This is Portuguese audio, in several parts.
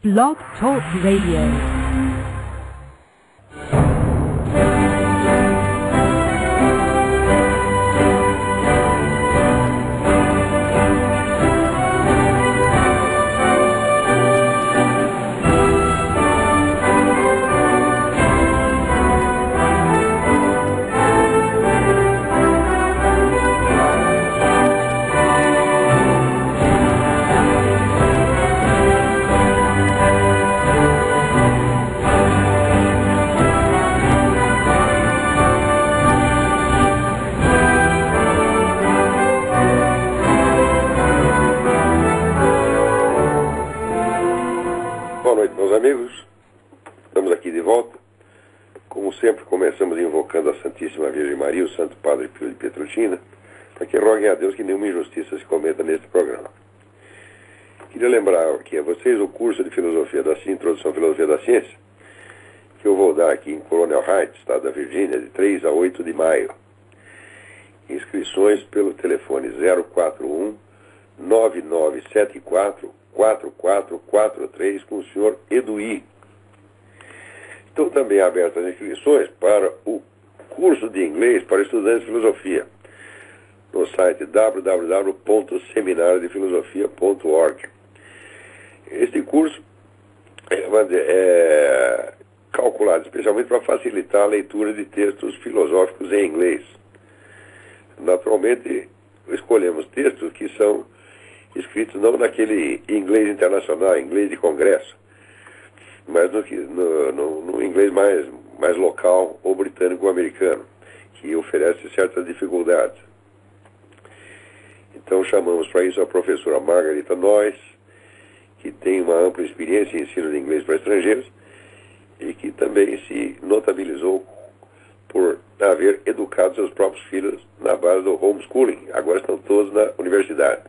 Blog Talk Radio. Amigos, estamos aqui de volta. Como sempre, começamos invocando a Santíssima Virgem Maria, o Santo Padre Pio de Pietrelcina, para que roguem a Deus que nenhuma injustiça se cometa neste programa. Queria lembrar aqui a vocês o curso de Filosofia da Ciência, Introdução à Filosofia da Ciência, que eu vou dar aqui em Colonial Heights, estado da Virgínia, de 3 a 8 de maio. Inscrições pelo telefone 041 9974 4443 com o senhor Eduí. Estão também abertas as inscrições para o curso de inglês para estudantes de filosofia no site www.seminariodefilosofia.org. Este curso é calculado especialmente para facilitar a leitura de textos filosóficos em inglês. Naturalmente, escolhemos textos que são escritos não naquele inglês internacional, inglês de congresso, mas no inglês mais local ou britânico-americano, que oferece certas dificuldades. Então chamamos para isso a professora Margarita Noyes, que tem uma ampla experiência em ensino de inglês para estrangeiros e que também se notabilizou por haver educado seus próprios filhos na base do homeschooling. Agora estão todos na universidade.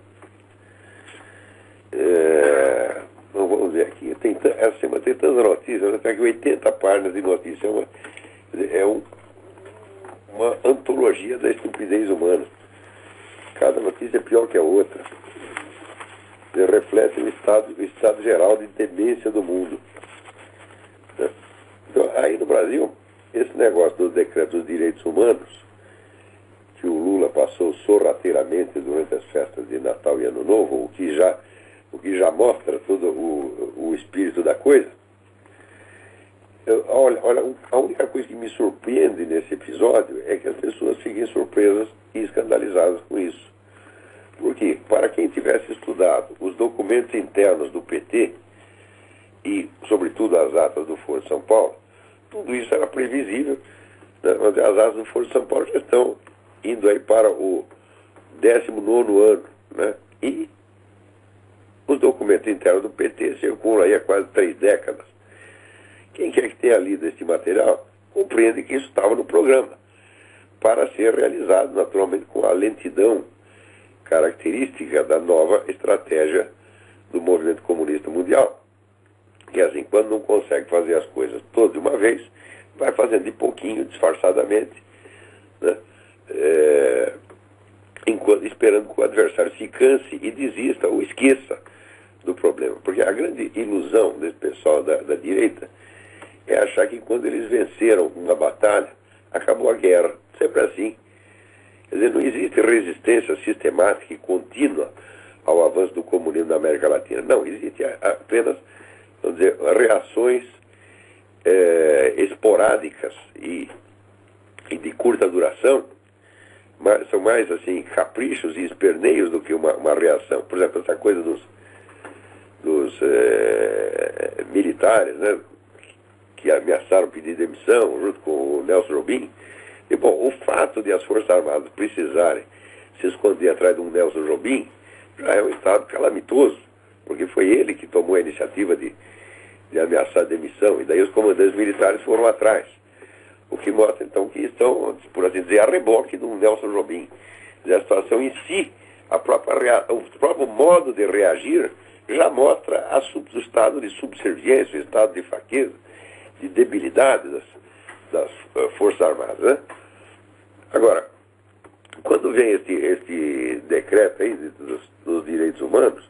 Vamos ver aqui. Essa semana tem tantas notícias, até que 80 páginas de notícias. É uma antologia da estupidez humana. Cada notícia é pior que a outra. Reflete o estado geral de demência do mundo. Então, aí no Brasil, esse negócio do decreto dos direitos humanos, que o Lula passou sorrateiramente durante as festas de Natal e Ano Novo, o que já mostra todo o espírito da coisa. Olha, a única coisa que me surpreende nesse episódio é que as pessoas fiquem surpresas e escandalizadas com isso. Porque, para quem tivesse estudado os documentos internos do PT e, sobretudo, as atas do Foro de São Paulo, tudo isso era previsível, né? Mas as atas do Foro de São Paulo já estão indo aí para o 19º ano, né? E os documentos internos do PT circulam aí há quase 3 décadas. Quem quer que tenha lido este material compreende que isso estava no programa, para ser realizado naturalmente com a lentidão característica da nova estratégia do movimento comunista mundial. Que assim, quando não consegue fazer as coisas todas de uma vez, vai fazendo de pouquinho, disfarçadamente, né? Esperando que o adversário se canse e desista ou esqueça do problema. Porque a grande ilusão desse pessoal da direita é achar que quando eles venceram uma batalha, acabou a guerra. Sempre assim. Quer dizer, não existe resistência sistemática e contínua ao avanço do comunismo na América Latina. Não, existe apenas, vamos dizer, reações esporádicas e de curta duração, mas são mais assim caprichos e esperneios do que uma reação. Por exemplo, essa coisa dos militares, né, que ameaçaram pedir demissão junto com o Nelson Jobim. E, bom, o fato de as Forças Armadas precisarem se esconder atrás de um Nelson Jobim já é um estado calamitoso, porque foi ele que tomou a iniciativa de ameaçar a demissão, e daí os comandantes militares foram atrás. O que mostra, então, que estão, por assim dizer, a reboque de um Nelson Jobim. A situação em si, o próprio modo de reagir, já mostra o estado de subserviência, o estado de fraqueza, de debilidade das Forças Armadas, né? Agora, quando vem este decreto aí dos direitos humanos,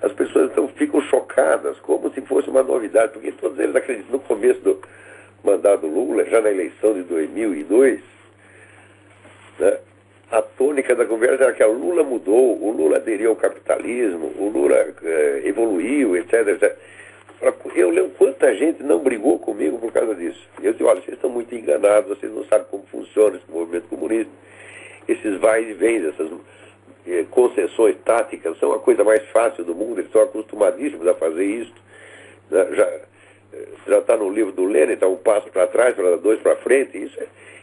as pessoas ficam chocadas, como se fosse uma novidade, porque todos eles acreditam no começo do mandato Lula, já na eleição de 2002, né, a tônica da conversa era que o Lula mudou, o Lula aderiu ao capitalismo, o Lula evoluiu, etc, etc. Eu lembro quanta gente não brigou comigo por causa disso. E eu disse, olha, vocês estão muito enganados, vocês não sabem como funciona esse movimento comunista. Esses vai e vem, essas concessões táticas são a coisa mais fácil do mundo, eles estão acostumadíssimos a fazer isso. Já está no livro do Lenin, está um passo para trás, para dois para frente.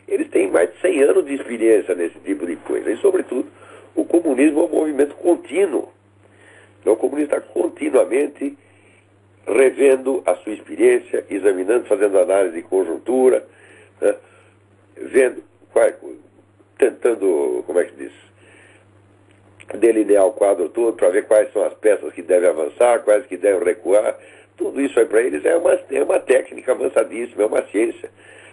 Eles têm mais de 100 anos de experiência nesse tipo de coisa. E, sobretudo, o comunismo é um movimento contínuo. Então, o comunismo está continuamente revendo a sua experiência, examinando, fazendo análise de conjuntura, né, vendo, tentando, como é que diz, delinear o quadro todo para ver quais são as peças que devem avançar, quais que devem recuar. Tudo isso aí para eles é uma técnica avançadíssima, é uma ciência.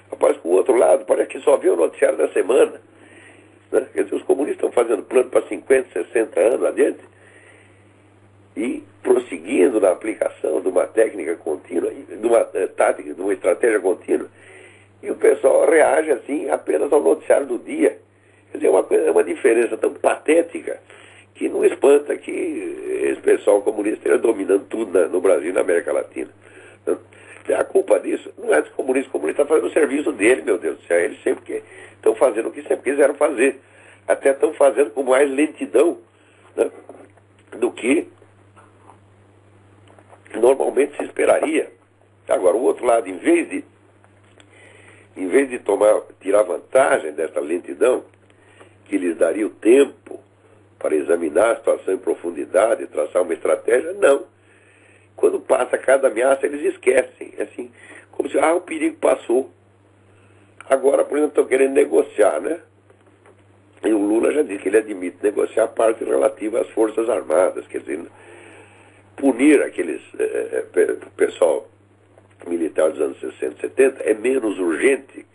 Rapaz, com o outro lado, parece que só vê o noticiário da semana. Né? Quer dizer, os comunistas estão fazendo plano para 50, 60 anos adiante e prosseguindo na aplicação de uma técnica contínua, de uma tática, de uma estratégia contínua, e o pessoal reage assim apenas ao noticiário do dia. Quer dizer, é uma diferença tão patética que não espanta que esse pessoal comunista esteja dominando tudo no Brasil e na América Latina. A culpa disso não é dos comunistas. O comunista está fazendo o serviço dele, meu Deus do céu. Eles sempre estão fazendo o que sempre quiseram fazer. Até estão fazendo com mais lentidão, né, do que normalmente se esperaria. Agora, o outro lado, em vez de tirar vantagem dessa lentidão, que lhes daria o tempo para examinar a situação em profundidade e traçar uma estratégia, não. Quando passa cada ameaça, eles esquecem. É assim, como se, o perigo passou. Agora, por exemplo, estão querendo negociar, né? E o Lula já disse que ele admite negociar a parte relativa às Forças Armadas, quer dizer, punir aqueles pessoal militar dos anos 60 e 70 é menos urgente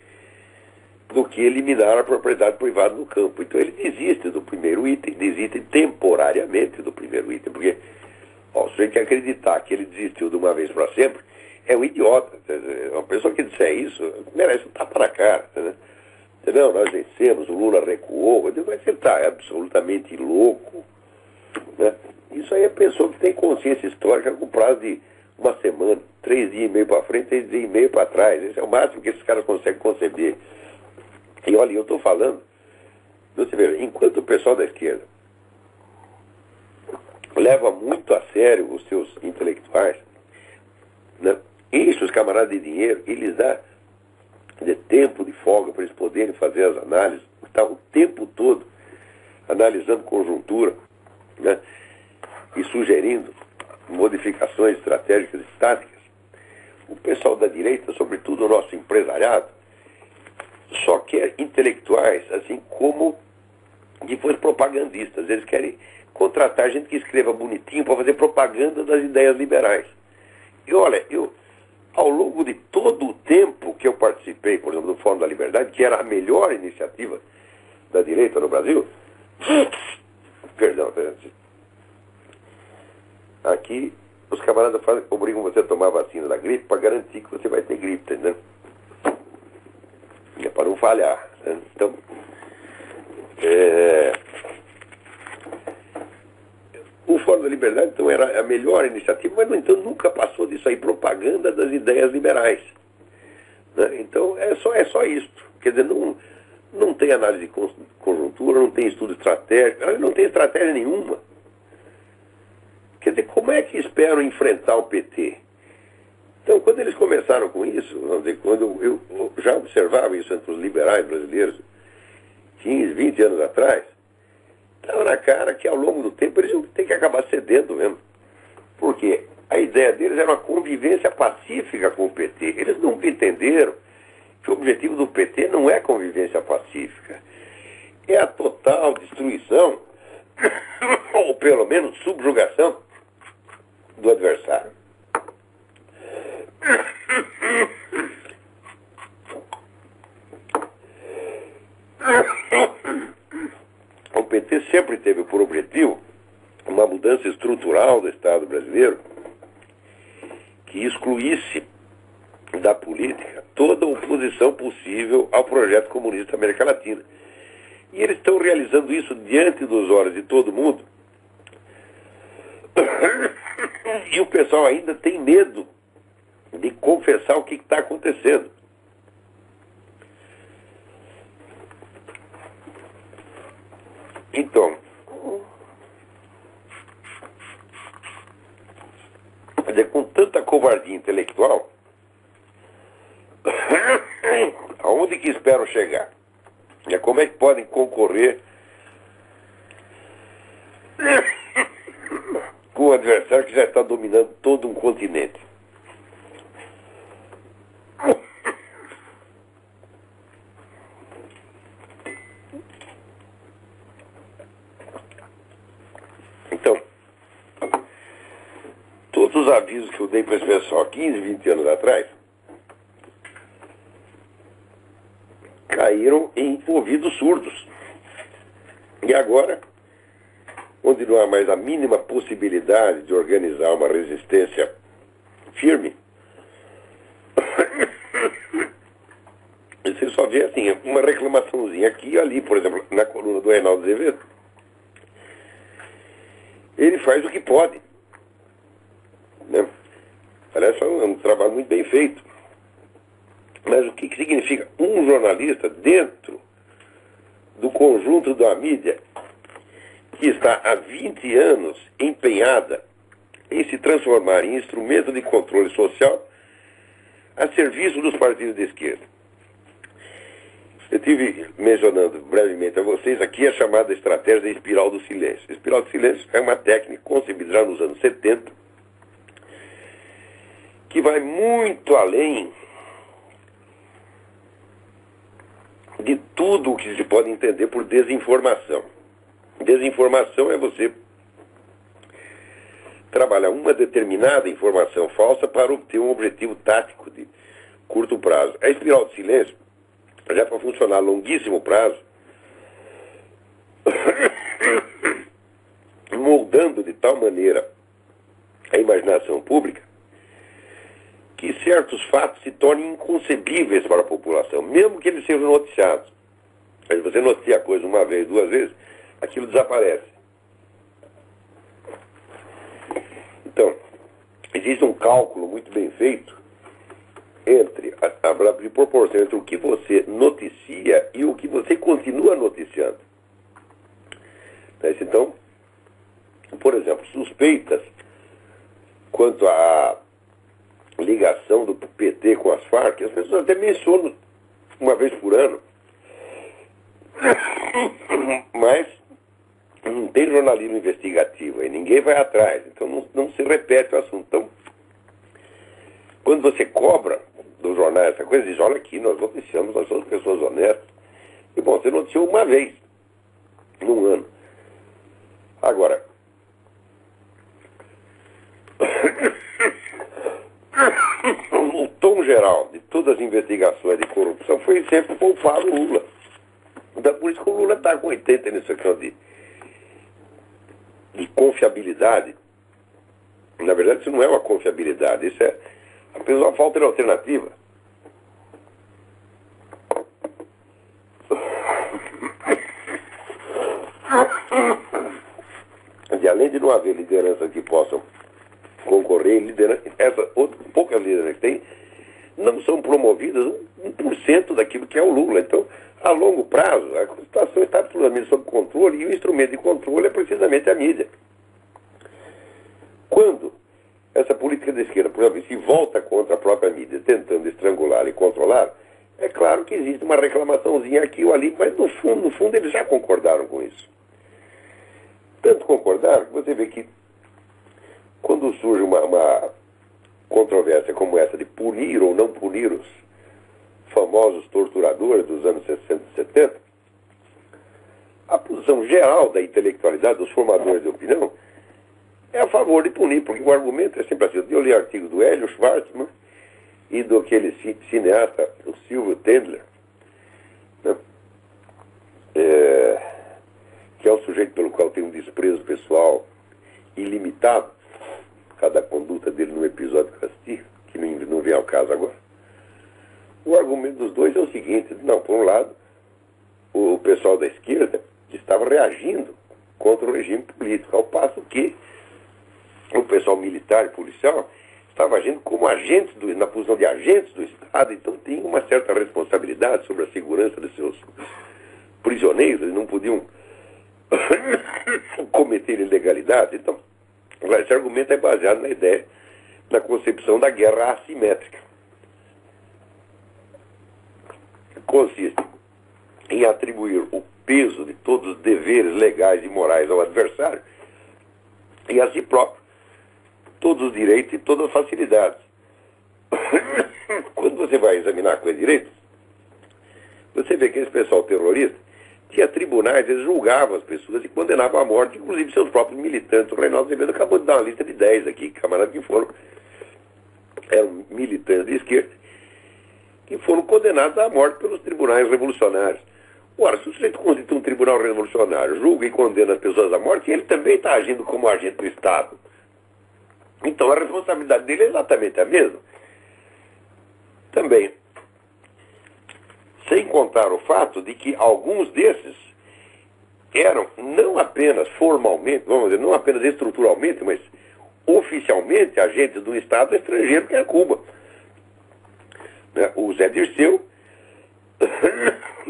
do que eliminar a propriedade privada no campo. Então ele desiste do primeiro item, desiste temporariamente do primeiro item, porque se você quer acreditar que ele desistiu de uma vez para sempre, é um idiota. Uma pessoa que disser isso merece um tapa na cara. Né? Entendeu? Nós vencemos, o Lula recuou, mas você está absolutamente louco. Né? Isso aí é pessoa que tem consciência histórica com prazo de uma semana, 3 dias e meio para frente, 3 dias e meio para trás. Esse é o máximo que esses caras conseguem conceber. E olha, eu estou falando, você vê, enquanto o pessoal da esquerda leva muito a sério os seus intelectuais, né, enche os camaradas de dinheiro e lhes dá de tempo de folga para eles poderem fazer as análises, está o tempo todo analisando conjuntura, né, e sugerindo modificações estratégicas e táticas. O pessoal da direita, sobretudo o nosso empresariado, só quer intelectuais, assim como depois propagandistas. Eles querem contratar gente que escreva bonitinho para fazer propaganda das ideias liberais. E olha, ao longo de todo o tempo que eu participei, por exemplo, do Fórum da Liberdade, que era a melhor iniciativa da direita no Brasil, perdão, aqui os camaradas obrigam você a tomar a vacina da gripe para garantir que você vai ter gripe, entendeu? É para não falhar. Né? Então, o Fórum da Liberdade, então, era a melhor iniciativa, mas, no entanto, nunca passou disso aí, propaganda das ideias liberais. Né? Então, é só isso. Quer dizer, não tem análise de conjuntura, não tem estudo estratégico, não tem estratégia nenhuma. Quer dizer, como é que esperam enfrentar o PT? Então, quando eles começaram com isso, vamos dizer, quando eu já observava isso entre os liberais brasileiros, 15, 20 anos atrás, estava na cara que ao longo do tempo eles iam ter que acabar cedendo mesmo. Porque a ideia deles era uma convivência pacífica com o PT. Eles nunca entenderam que o objetivo do PT não é convivência pacífica. É a total destruição, ou pelo menos subjugação, do adversário. O PT sempre teve por objetivo uma mudança estrutural cultural do Estado brasileiro que excluísse da política toda oposição possível ao projeto comunista da América Latina. E eles estão realizando isso diante dos olhos de todo mundo. E o pessoal ainda tem medo de confessar o que está acontecendo. Então, quer dizer, com tanta covardia intelectual, aonde que esperam chegar? Como é que podem concorrer com o adversário que já está dominando todo um continente? Então, todos os avisos que eu dei para esse pessoal 15, 20 anos atrás caíram em ouvidos surdos. E agora, onde não há mais a mínima possibilidade de organizar uma resistência firme, você só vê assim, uma reclamaçãozinha aqui e ali, por exemplo, na coluna do Reinaldo Azevedo. Ele faz o que pode, né? Parece um trabalho muito bem feito. Mas o que significa um jornalista dentro do conjunto da mídia que está há 20 anos empenhada em se transformar em instrumento de controle social a serviço dos partidos de esquerda? Eu estive mencionando brevemente a vocês aqui a chamada estratégia da espiral do silêncio. A espiral do silêncio é uma técnica concebida já nos anos 70 que vai muito além de tudo o que se pode entender por desinformação. Desinformação é você trabalhar uma determinada informação falsa para obter um objetivo tático de curto prazo. A espiral do silêncio, já para funcionar a longuíssimo prazo, moldando de tal maneira a imaginação pública que certos fatos se tornem inconcebíveis para a população, mesmo que eles sejam noticiados. Se você noticia a coisa uma vez, duas vezes, aquilo desaparece. Então, existe um cálculo muito bem feito entre de proporção entre o que você noticia e o que você continua noticiando. Então, por exemplo, suspeitas quanto à ligação do PT com as Farc, as pessoas até mencionam uma vez por ano, mas não tem jornalismo investigativo e ninguém vai atrás, então não se repete o assunto. Então, quando você cobra do jornal essa coisa, diz, olha aqui, nós noticiamos, nós somos pessoas honestas. E bom, você noticiou uma vez num ano. Agora, o tom geral de todas as investigações de corrupção foi sempre poupar o Lula. Então, por isso que o Lula está com 80 nessa questão de confiabilidade. Na verdade, isso não é uma confiabilidade, isso é apenas uma falta de alternativa. E além de não haver lideranças que possam concorrer, poucas lideranças que tem, não são promovidas 1% daquilo que é o Lula. Então, a longo prazo, a situação está absolutamente sob controle e o instrumento de controle é precisamente a mídia. Quando essa política da esquerda, por exemplo, se volta contra a própria mídia, tentando estrangular e controlar, é claro que existe uma reclamaçãozinha aqui ou ali, mas no fundo eles já concordaram com isso. Tanto concordaram que você vê que quando surge uma controvérsia como essa de punir ou não punir os famosos torturadores dos anos 60 e 70, a posição geral da intelectualidade, dos formadores de opinião, é a favor de punir, porque o argumento é sempre assim. Eu li artigos do Hélio Schwartzman e do aquele cineasta, o Silvio Tendler, né? Que é um sujeito pelo qual tem um desprezo pessoal ilimitado, cada conduta dele no episódio que eu assisti, que não vem ao caso agora. O argumento dos dois é o seguinte: não, por um lado, o pessoal da esquerda estava reagindo contra o regime político, ao passo que o pessoal militar e policial estava agindo como agentes, na posição de agentes do Estado, então tinha uma certa responsabilidade sobre a segurança dos seus prisioneiros, eles não podiam cometer ilegalidade. Então, esse argumento é baseado na ideia, na concepção da guerra assimétrica. Consiste em atribuir o peso de todos os deveres legais e morais ao adversário e a si próprio todos os direitos e todas as facilidades. Quando você vai examinar com direito, você vê que esse pessoal terrorista tinha tribunais, eles julgavam as pessoas e condenavam à morte, inclusive seus próprios militantes. O Reinaldo Azevedo acabou de dar uma lista de 10 aqui, camaradas que eram militantes de esquerda, que foram condenados à morte pelos tribunais revolucionários. Ora, se o sujeito constitui um tribunal revolucionário, julga e condena as pessoas à morte, ele também está agindo como agente do Estado. Então a responsabilidade dele é exatamente a mesma. Também, sem contar o fato de que alguns desses eram não apenas formalmente, vamos dizer, não apenas estruturalmente, mas oficialmente agentes do Estado estrangeiro, que é Cuba. O Zé Dirceu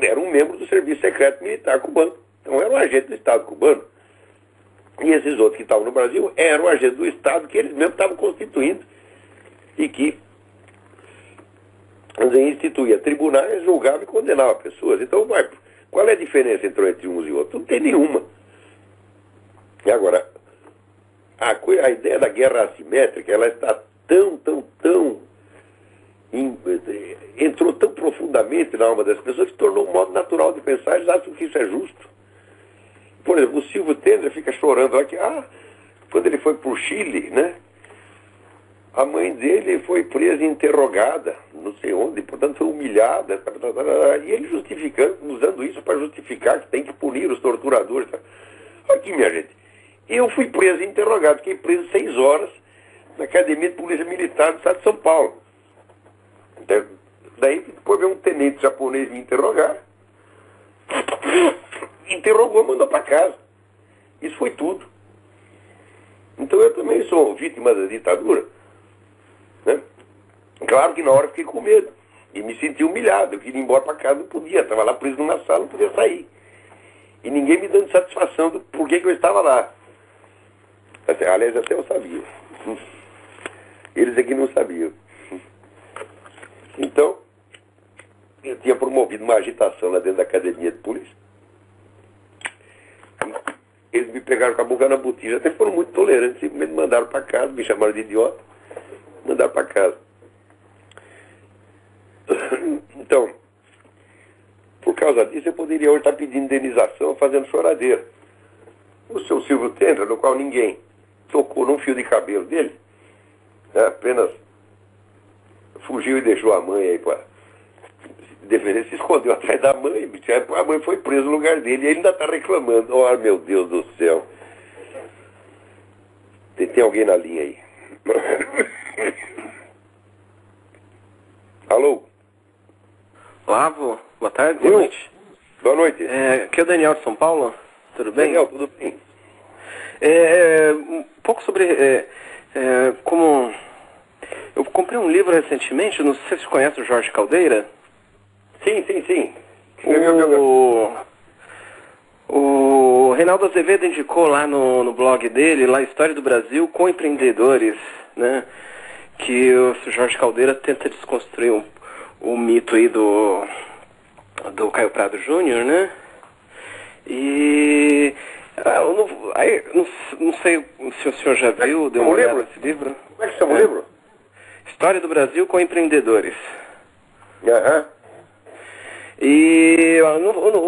era um membro do Serviço Secreto Militar cubano. Então era um agente do Estado cubano. E esses outros que estavam no Brasil eram agentes do Estado que eles mesmos estavam constituindo e que instituía tribunais, julgava e condenava pessoas. Então, qual é a diferença entre uns e outros? Não tem nenhuma. E agora, a ideia da guerra assimétrica, ela está entrou tão profundamente na alma das pessoas que tornou um modo natural de pensar. Eles acham que isso é justo. Por exemplo, o Silvio Tender fica chorando lá que, quando ele foi para o Chile, né? A mãe dele foi presa e interrogada, não sei onde, portanto foi humilhada, e ele justificando, usando isso para justificar que tem que punir os torturadores. Aqui, minha gente, eu fui preso e interrogado, fiquei preso 6 horas na Academia de Polícia Militar do Estado de São Paulo. Daí depois veio um tenente japonês me interrogar, interrogou e mandou para casa. Isso foi tudo. Então eu também sou vítima da ditadura, né? Claro que na hora eu fiquei com medo e me senti humilhado. Eu queria ir embora para casa, não podia, estava lá preso numa sala, não podia sair, e ninguém me dando satisfação do porquê que eu estava lá. Aliás, até eu sabia, eles é que não sabiam. Então eu tinha promovido uma agitação lá dentro da academia de polícia. Eles me pegaram com a boca na botija, até foram muito tolerantes, simplesmente mandaram para casa, me chamaram de idiota, mandaram para casa. Então, por causa disso, eu poderia hoje estar pedindo indenização, fazendo choradeira. O seu Silvio Tender, no qual ninguém tocou num fio de cabelo dele, né, apenas fugiu e deixou a mãe aí para defender, se escondeu atrás da mãe, a mãe foi presa no lugar dele e ele ainda está reclamando. Oh, meu Deus do céu. Tem alguém na linha aí? Alô? Olá, boa tarde, boa noite. Boa noite. Aqui é o Daniel de São Paulo, tudo bem? Daniel, tudo bem? Um pouco sobre como... Eu comprei um livro recentemente, não sei se você conhece o Jorge Caldeira. Sim. O Reinaldo Azevedo indicou lá no blog dele, lá História do Brasil com Empreendedores, né? Que o Jorge Caldeira tenta desconstruir o mito aí do Caio Prado Júnior, né? E não sei se o senhor já viu, deu uma olhada nesse livro. Como é que chama o livro? História do Brasil com Empreendedores. Aham. E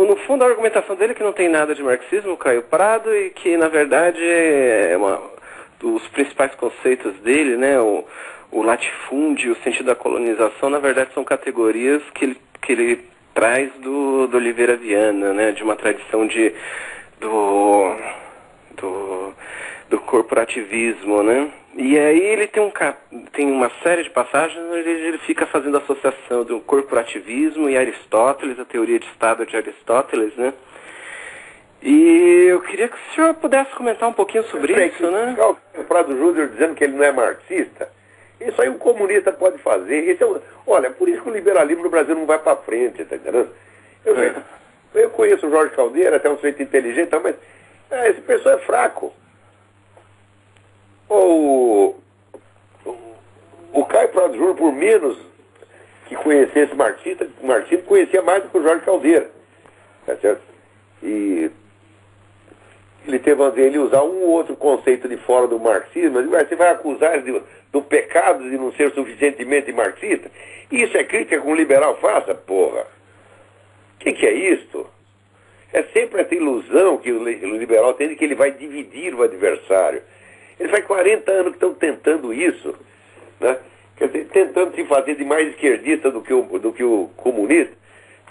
no fundo a argumentação dele é que não tem nada de marxismo, Caio Prado, e que na verdade os principais conceitos dele, né, o latifúndio, o sentido da colonização, na verdade são categorias que ele traz do Oliveira Viana, né, de uma tradição do corporativismo, né? E aí ele tem uma série de passagens onde ele fica fazendo associação do corporativismo e Aristóteles, a teoria de Estado de Aristóteles, né? E eu queria que o senhor pudesse comentar um pouquinho sobre isso, né? O Prado Júnior dizendo que ele não é marxista, isso aí um comunista pode fazer. Olha, por isso que o liberalismo no Brasil não vai para frente, tá entendendo? Eu conheço o Jorge Caldeira, até um sujeito inteligente, mas esse pessoal é fraco. O Caio Prado Júnior, por menos que conhecesse marxismo, conhecia mais do que o Jorge Caldeira. Tá certo? E ele teve ele usar um ou outro conceito de fora do marxismo, mas você vai acusar ele do pecado de não ser suficientemente marxista? Isso é crítica que um liberal faça, porra. O que é isso? É sempre essa ilusão que o liberal tem de que ele vai dividir o adversário. Eles faz 40 anos que estão tentando isso, né? Quer dizer, tentando se fazer de mais esquerdista do que o comunista,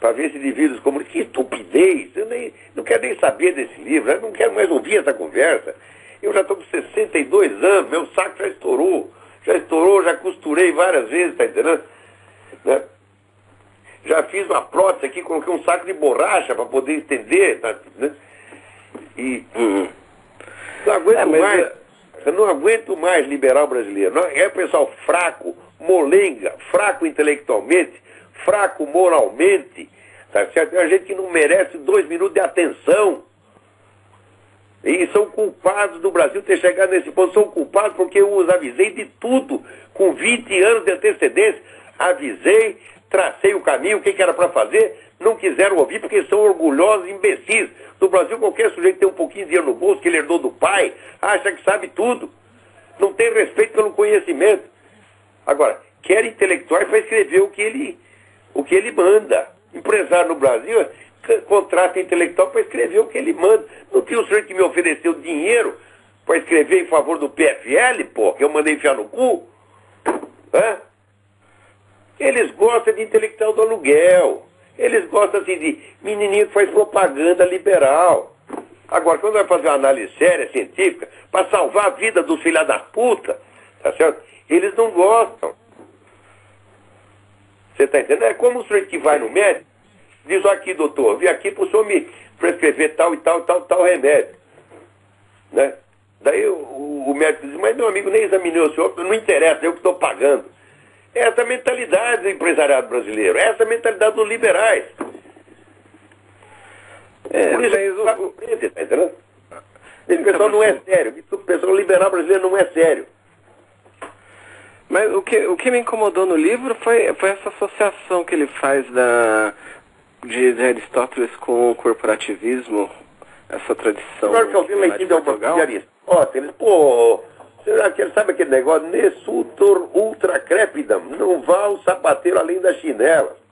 para ver se divide os comunistas. Que estupidez! Eu não quero nem saber desse livro, eu não quero mais ouvir essa conversa. Eu já estou com 62 anos, meu saco já estourou, já costurei várias vezes, tá entendendo? Né? Já fiz uma prótese aqui, coloquei um saco de borracha para poder estender, tá, né? E não aguento mais. Eu não aguento mais liberal brasileiro. É o pessoal fraco, molenga, fraco intelectualmente, fraco moralmente, tá certo? É gente que não merece 2 minutos de atenção. E são culpados do Brasil ter chegado nesse ponto. São culpados porque eu os avisei de tudo, com 20 anos de antecedência. Avisei, tracei o caminho, o que era para fazer, não quiseram ouvir porque são orgulhosos, imbecis. No Brasil, qualquer sujeito tem um pouquinho de dinheiro no bolso, que ele herdou do pai, acha que sabe tudo. Não tem respeito pelo conhecimento. Agora, quer intelectuais para escrever o que ele manda. Empresário no Brasil contrata intelectual para escrever o que ele manda. Não tinha um sujeito que me ofereceu dinheiro para escrever em favor do PFL, pô, que eu mandei enfiar no cu? Hã? Eles gostam de intelectual do aluguel. Eles gostam assim de menininho que faz propaganda liberal. Agora, quando vai fazer uma análise séria, científica, para salvar a vida dos filha da puta, tá certo? Eles não gostam. Você tá entendendo? É como o sujeito que vai no médico, diz, aqui, doutor, vim aqui para o senhor me prescrever tal e tal remédio. Né? Daí o médico diz, mas meu amigo, nem examinei o senhor, não interessa, eu que estou pagando. Essa é a mentalidade do empresariado brasileiro, essa é a mentalidade dos liberais. Por isso, tá entendendo? Esse pessoal não é sério, o pessoal liberal brasileiro não é sério. Mas o que me incomodou no livro foi essa associação que ele faz de Aristóteles com o corporativismo, essa tradição. Claro que alguém lá em cima de Aristóteles, pô, sabe aquele negócio? Nessutor ultra crepidam, não vá o sapateiro além da chinela.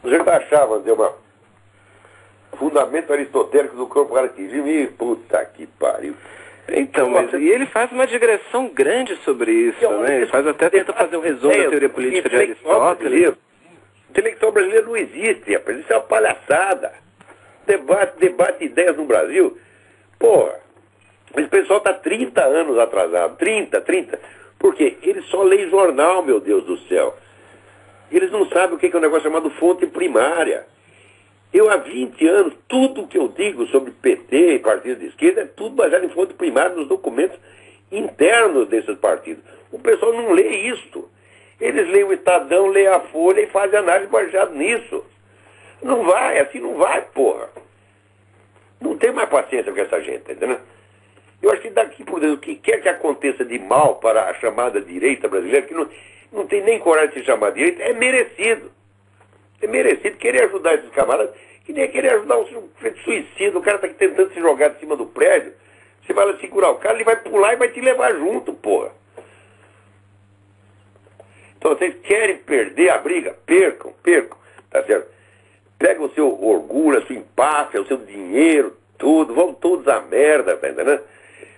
Você achava, fundamento aristotélico do corporativismo e puta que pariu. Então, mas e ele faz uma digressão grande sobre isso, né? Ele tenta fazer um resumo da teoria política de Aristóteles. O intelectual brasileiro não existe, rapaz. Isso é uma palhaçada. Debate ideias no Brasil. Porra, esse pessoal está 30 anos atrasado. 30. Por quê? Eles só leem jornal, meu Deus do céu. Eles não sabem o que é um negócio chamado fonte primária. Eu, há 20 anos, tudo que eu digo sobre PT e partidos de esquerda é tudo baseado em fonte primária nos documentos internos desses partidos. O pessoal não lê isso. Eles leem o Estadão, leem a Folha e fazem análise baseada nisso. Não vai, assim não vai, porra. Não tem mais paciência com essa gente, entendeu? Eu acho que daqui por dentro, o que quer que aconteça de mal para a chamada direita brasileira, que não tem nem coragem de se chamar direita, é merecido. É merecido querer ajudar esses camaradas, que nem querer ajudar um suicídio. O cara está tentando se jogar de cima do prédio, você vai lá segurar o cara, ele vai pular e vai te levar junto, porra. Então vocês querem perder a briga? Percam, tá certo? Pega o seu orgulho, a sua empáfia, o seu dinheiro, tudo, vão todos à merda, tá entendendo?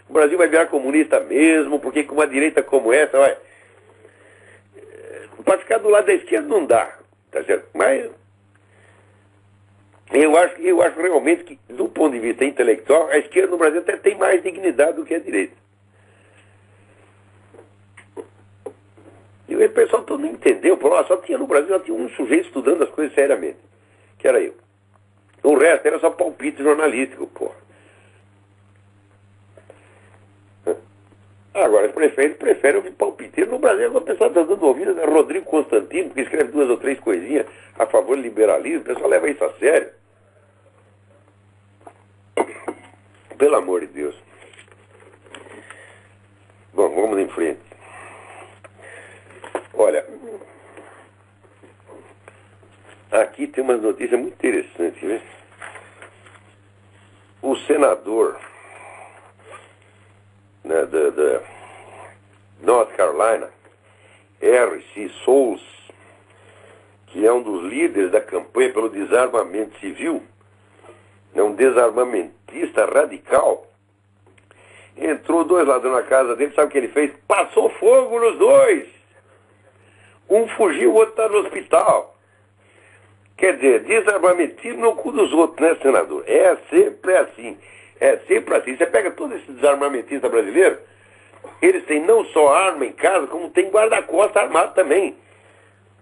O Brasil vai virar comunista mesmo, porque com uma direita como essa, vai... Para ficar do lado da esquerda não dá, tá certo? Mas Eu acho realmente que, do ponto de vista intelectual, a esquerda no Brasil até tem mais dignidade do que a direita. E o pessoal todo não entendeu. Falou, só tinha no Brasil, só tinha um sujeito estudando as coisas seriamente, que era eu. O resto era só palpite jornalístico, porra. Agora, eles preferem ouvir palpiteiro. No Brasil, o pessoal está dando ouvido, né? Rodrigo Constantino, que escreve 2 ou 3 coisinhas a favor do liberalismo. O pessoal leva isso a sério. Pelo amor de Deus. Bom, vamos em frente. Olha, aqui tem uma notícia muito interessante, né? O senador, né, da North Carolina, R.C. Souls, que é um dos líderes da campanha pelo desarmamento civil, é um desarmamentista radical, entrou 2 ladrões na casa dele, sabe o que ele fez? Passou fogo nos 2. Um fugiu, o outro está no hospital. Quer dizer, desarmamentismo no cu dos outros, né, senador? É sempre assim. É sempre assim. Você pega todos esses desarmamentistas brasileiros, eles têm não só arma em casa, como tem guarda-costas armado também.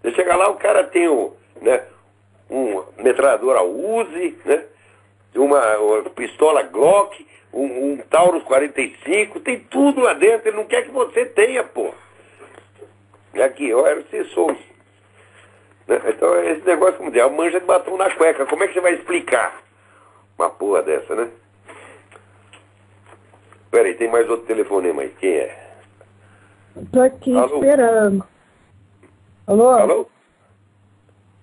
Você chega lá, o cara tem um metralhadora Uzi, né? Uma pistola Glock, um Taurus 45, tem tudo lá dentro. Ele não quer que você tenha, pô. Aqui, ó, era o Souza. Então, esse negócio, como dizer, é uma manja de batom na cueca. Como é que você vai explicar uma porra dessa, né? Peraí, tem mais outro telefonema aí. Quem é? Tô aqui Alô? esperando. Alô? Alô?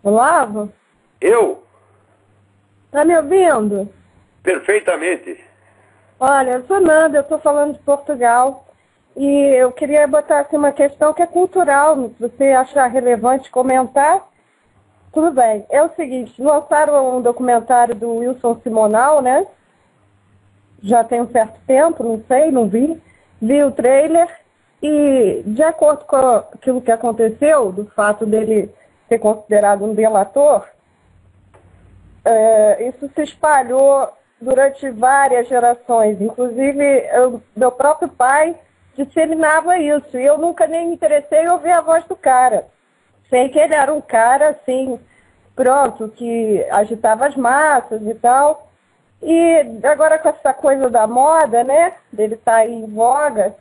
Olavo? Eu? Tá me ouvindo? Perfeitamente. Olha, eu sou Nanda, eu tô falando de Portugal. E eu queria botar assim, uma questão que é cultural. Se você achar relevante comentar, tudo bem. É o seguinte, lançaram um documentário do Wilson Simonal, né? Já tem um certo tempo, não sei, não vi. Vi o trailer e, de acordo com aquilo que aconteceu, do fato dele ser considerado um delator, isso se espalhou durante várias gerações. Inclusive, meu próprio pai disseminava isso. E eu nunca nem me interessei em ouvir a voz do cara. Sei que ele era um cara, assim, pronto, que agitava as massas e tal. E agora com essa coisa da moda, né, dele estar aí em voga,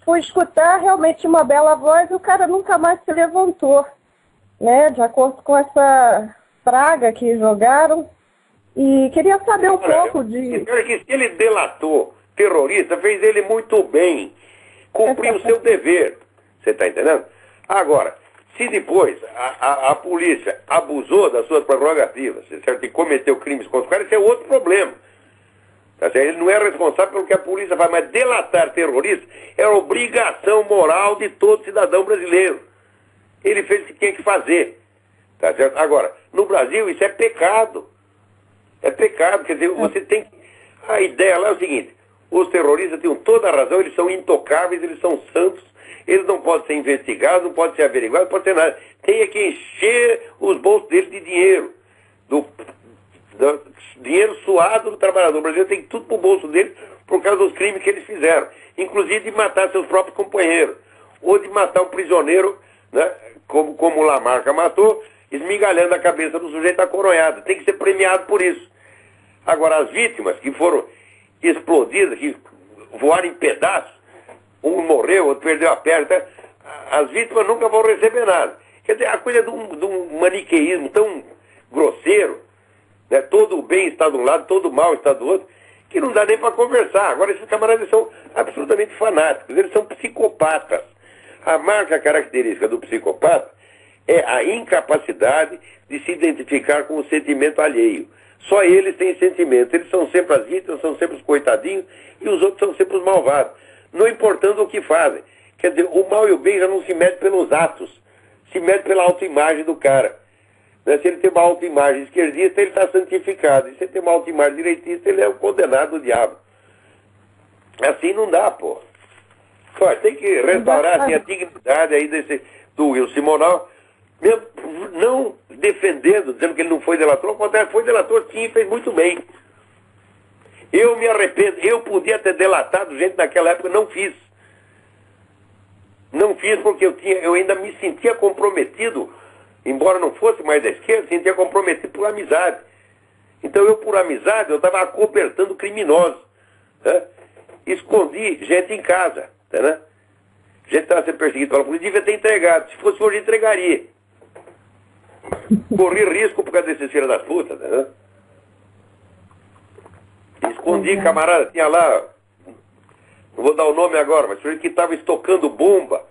fui escutar realmente uma bela voz e o cara nunca mais se levantou, né, de acordo com essa praga que jogaram. E queria saber um pouco de... Que se ele delatou terrorista, fez ele muito bem. Cumpriu o seu dever. Você está entendendo? Agora, se depois a polícia abusou das suas prerrogativas, certo? E cometeu crimes contra o cara, isso é outro problema. Tá certo? Ele não é responsável pelo que a polícia faz, mas delatar terroristas é obrigação moral de todo cidadão brasileiro. Ele fez o que tinha que fazer. Tá certo? Agora, no Brasil isso é pecado. É pecado, quer dizer, você tem que... A ideia lá é o seguinte: os terroristas têm toda a razão, eles são intocáveis, eles são santos, eles não podem ser investigados, não podem ser averiguados, não pode ser nada. Tem que encher os bolsos deles de dinheiro. Do dinheiro suado do trabalhador. O Brasil tem tudo pro bolso deles por causa dos crimes que eles fizeram. Inclusive de matar seus próprios companheiros. Ou de matar um prisioneiro, né, como o Lamarca matou, esmigalhando a cabeça do sujeito acoronhado. Tem que ser premiado por isso. Agora, as vítimas que foram explodidas, que voaram em pedaços, um morreu, outro perdeu a perna, as vítimas nunca vão receber nada. Quer dizer, a coisa de um maniqueísmo tão grosseiro, né? Todo o bem está de um lado, todo o mal está do outro, que não dá nem para conversar. Agora, esses camaradas são absolutamente fanáticos, eles são psicopatas. A marca característica do psicopata é a incapacidade de se identificar com o sentimento alheio. Só eles têm sentimento. Eles são sempre as vítimas, são sempre os coitadinhos, e os outros são sempre os malvados. Não importando o que fazem. Quer dizer, o mal e o bem já não se mede pelos atos, se mede pela autoimagem do cara. Né? Se ele tem uma autoimagem esquerdista, ele está santificado. E se ele tem uma autoimagem direitista, ele é o condenado do diabo. Assim não dá, pô. Tem que restaurar assim, a dignidade aí do Wilson Simonal. Mesmo não defendendo, dizendo que ele não foi delator, ao contrário, foi delator sim e fez muito bem. Eu me arrependo, eu podia ter delatado gente naquela época, não fiz. Não fiz porque eu ainda me sentia comprometido, embora não fosse mais da esquerda, sentia comprometido por amizade. Então eu, por amizade, eu estava acobertando criminosos. Né? Escondi gente em casa. Né? Gente estava sendo perseguida pela polícia, devia ter entregado. Se fosse hoje, entregaria. Corri risco por causa desses filhos das putas. Né? Escondi, camarada, tinha lá, não vou dar o nome agora, mas o que estava estocando bomba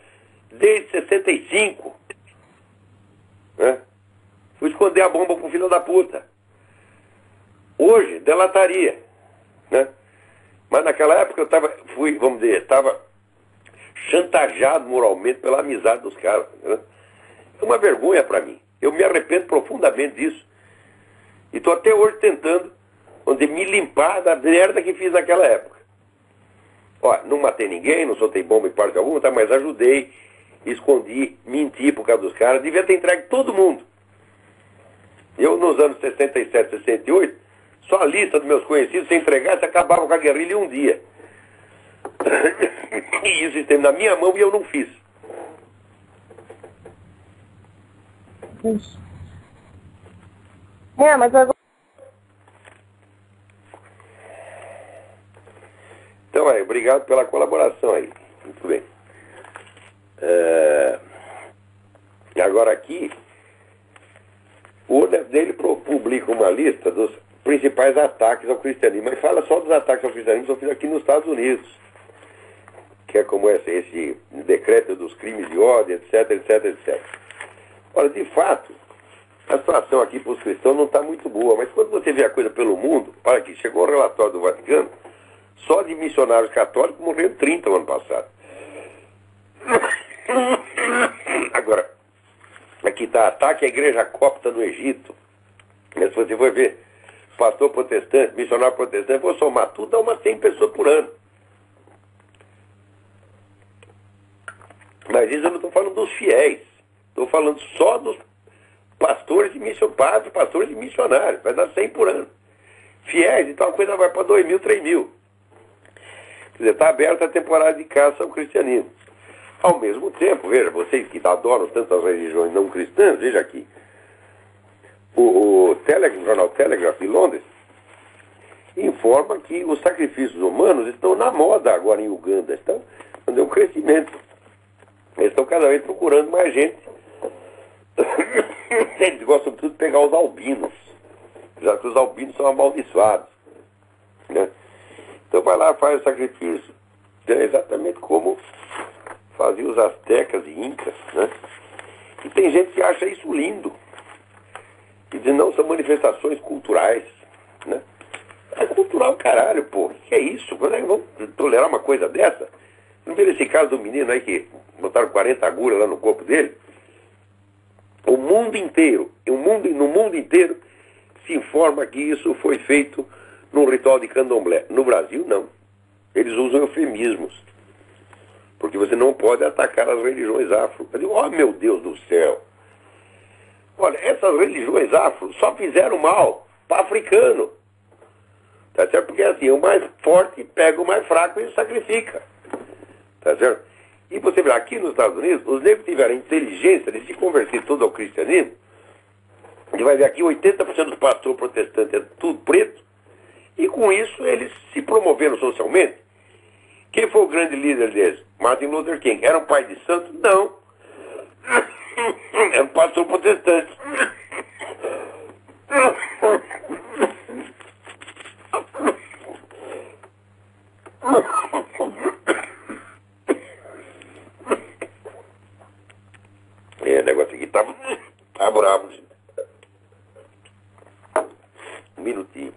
desde 65. Né? Fui esconder a bomba pro filho da puta. Hoje, delataria. Né? Mas naquela época eu estava chantageado moralmente pela amizade dos caras. Né? É uma vergonha para mim. Eu me arrependo profundamente disso. E estou até hoje tentando me limpar da merda que fiz naquela época. Ó, não matei ninguém, não soltei bomba em parte alguma, tá, mas ajudei, escondi, menti por causa dos caras, devia ter entregue todo mundo. Eu, nos anos 67, 68, só a lista dos meus conhecidos, se entregasse, acabava com a guerrilha em um dia. E isso esteve na minha mão e eu não fiz. Mas agora... Então, obrigado pela colaboração aí. Muito bem. Agora aqui, o dele publica uma lista dos principais ataques ao cristianismo, mas fala só dos ataques ao cristianismo só fiz aqui nos Estados Unidos, que é como esse decreto dos crimes de ódio, etc, etc, etc. Ora, de fato, a situação aqui para os cristãos não está muito boa, mas quando você vê a coisa pelo mundo, olha aqui, chegou o relatório do Vaticano, só de missionários católicos morreram 30 no ano passado. Agora, aqui está ataque à igreja copta no Egito. Mas se você for ver, pastor protestante, missionário protestante, vou somar tudo, dá umas 100 pessoas por ano. Mas isso eu não estou falando dos fiéis. Estou falando só dos pastores e missionários, pastores e missionários. Vai dar 100 por ano. Fiéis, então a coisa vai para 2.000, 3.000. Quer dizer, está aberta a temporada de caça ao cristianismo. Ao mesmo tempo, veja, vocês que adoram tantas religiões não cristãs, veja aqui. O Jornal Telegraph de Londres informa que os sacrifícios humanos estão na moda agora em Uganda. Estão dando um crescimento. Eles estão cada vez procurando mais gente. Eles gostam tudo de pegar os albinos, já que os albinos são amaldiçoados. Né? Então vai lá, faz o sacrifício. É exatamente como faziam os astecas e incas. Né? E tem gente que acha isso lindo. Que diz, não, são manifestações culturais. Né? É cultural caralho, pô. Que é isso? Quando é que vão tolerar uma coisa dessa? Não vê esse caso do menino aí que botaram 40 agulhas lá no corpo dele? O mundo inteiro, no mundo inteiro, se informa que isso foi feito num ritual de candomblé. No Brasil, não. Eles usam eufemismos. Porque você não pode atacar as religiões afro. Eu digo, oh meu Deus do céu. Olha, essas religiões afro só fizeram mal para africano. Tá certo? Porque assim, o mais forte pega o mais fraco e sacrifica. Tá certo? E você vê, aqui nos Estados Unidos, os negros tiveram a inteligência de se converter todo ao cristianismo. E vai ver aqui, 80% dos pastores protestantes é tudo preto. E com isso, eles se promoveram socialmente. Quem foi o grande líder deles? Martin Luther King. Era um pai de santo? Não. Era um pastor protestante. O negócio aqui tá bravo. Um minutinho.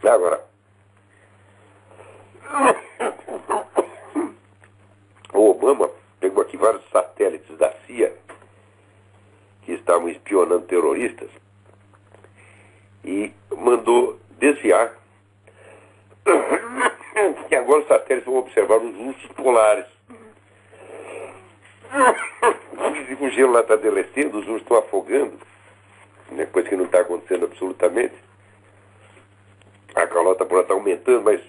Agora, o Obama pegou aqui vários satélites da CIA que estavam espionando terroristas e mandou desviar. E agora os satélites vão observar os ursos polares. O gelo lá está derretendo, os ursos estão afogando, né, coisa que não está acontecendo absolutamente. A calota polar está aumentando, mas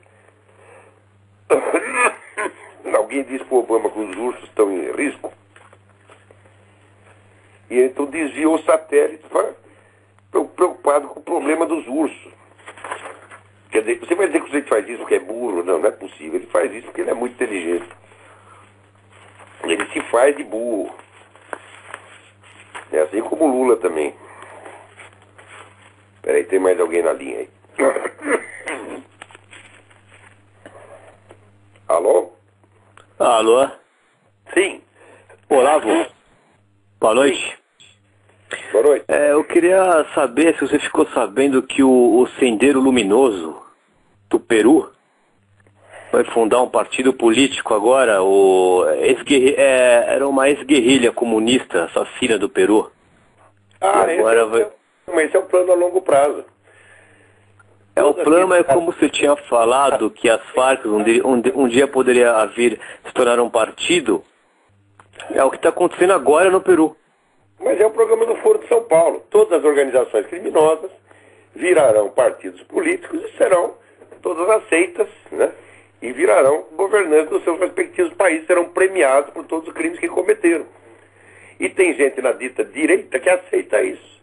alguém disse para o Obama que os ursos estão em risco. E então desviou o satélite preocupado com o problema dos ursos. Quer dizer, você vai dizer que o sujeito faz isso porque é burro? Não, não é possível. Ele faz isso porque ele é muito inteligente. Ele se faz de burro. É assim como o Lula também. Peraí, tem mais alguém na linha aí. Alô? Alô? Sim. Olavo. Boa noite. Boa noite. Eu queria saber se você ficou sabendo que o Sendero Luminoso do Peru vai fundar um partido político agora, era uma ex-guerrilha comunista assassina do Peru. Mas esse é o plano a longo prazo. O plano é como você tinha falado, que as Farc um dia poderia vir se tornar um partido. É o que está acontecendo agora no Peru. Mas é o programa do Foro de São Paulo. Todas as organizações criminosas virarão partidos políticos e serão todas aceitas, né? E virarão governantes dos seus respectivos países, serão premiados por todos os crimes que cometeram. E tem gente na dita direita que aceita isso.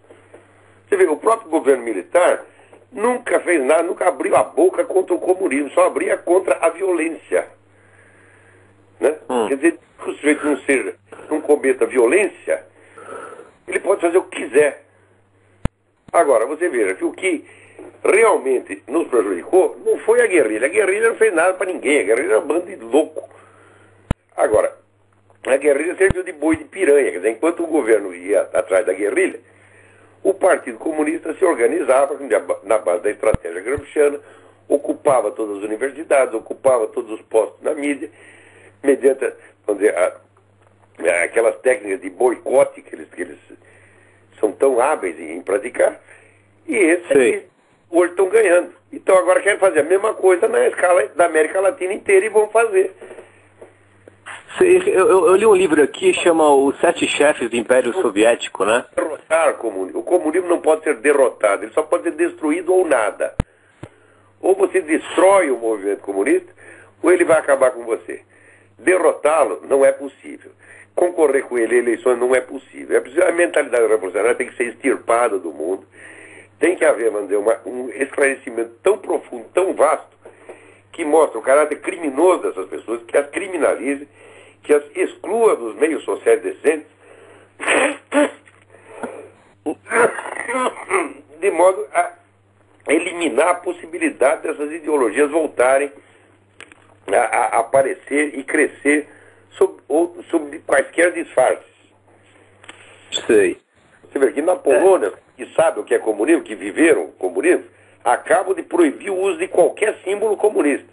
Você vê, o próprio governo militar nunca fez nada, nunca abriu a boca contra o comunismo, só abria contra a violência. Né? Quer dizer, que o sujeito não cometa violência, ele pode fazer o que quiser. Agora, você veja que o que realmente nos prejudicou não foi a guerrilha. A guerrilha não fez nada para ninguém. A guerrilha era um bando de louco. Agora, a guerrilha serviu de boi de piranha. Quer dizer, enquanto o governo ia atrás da guerrilha, o Partido Comunista se organizava na base da estratégia gramsciana, ocupava todas as universidades, ocupava todos os postos na mídia, mediante, vamos dizer, aquelas técnicas de boicote que eles são tão hábeis em praticar, e esses hoje estão ganhando. Então agora querem fazer a mesma coisa na escala da América Latina inteira e vão fazer. Eu li um livro aqui, chama Os Sete Chefes do Império Soviético, né? Derrotar o comunismo. O comunismo não pode ser derrotado, ele só pode ser destruído ou nada. Ou você destrói o movimento comunista, ou ele vai acabar com você. Derrotá-lo não é possível. Concorrer com ele em eleições não é possível. É preciso, a mentalidade revolucionária tem que ser extirpada do mundo. Tem que haver, vamos dizer, um esclarecimento tão profundo, tão vasto, que mostra o caráter criminoso dessas pessoas, que as criminalize, que as exclua dos meios sociais decentes, de modo a eliminar a possibilidade dessas ideologias voltarem a aparecer e crescer sob quaisquer disfarces. Sei. Você vê que na Polônia, que sabe o que é comunismo, que viveram o comunismo, acabam de proibir o uso de qualquer símbolo comunista.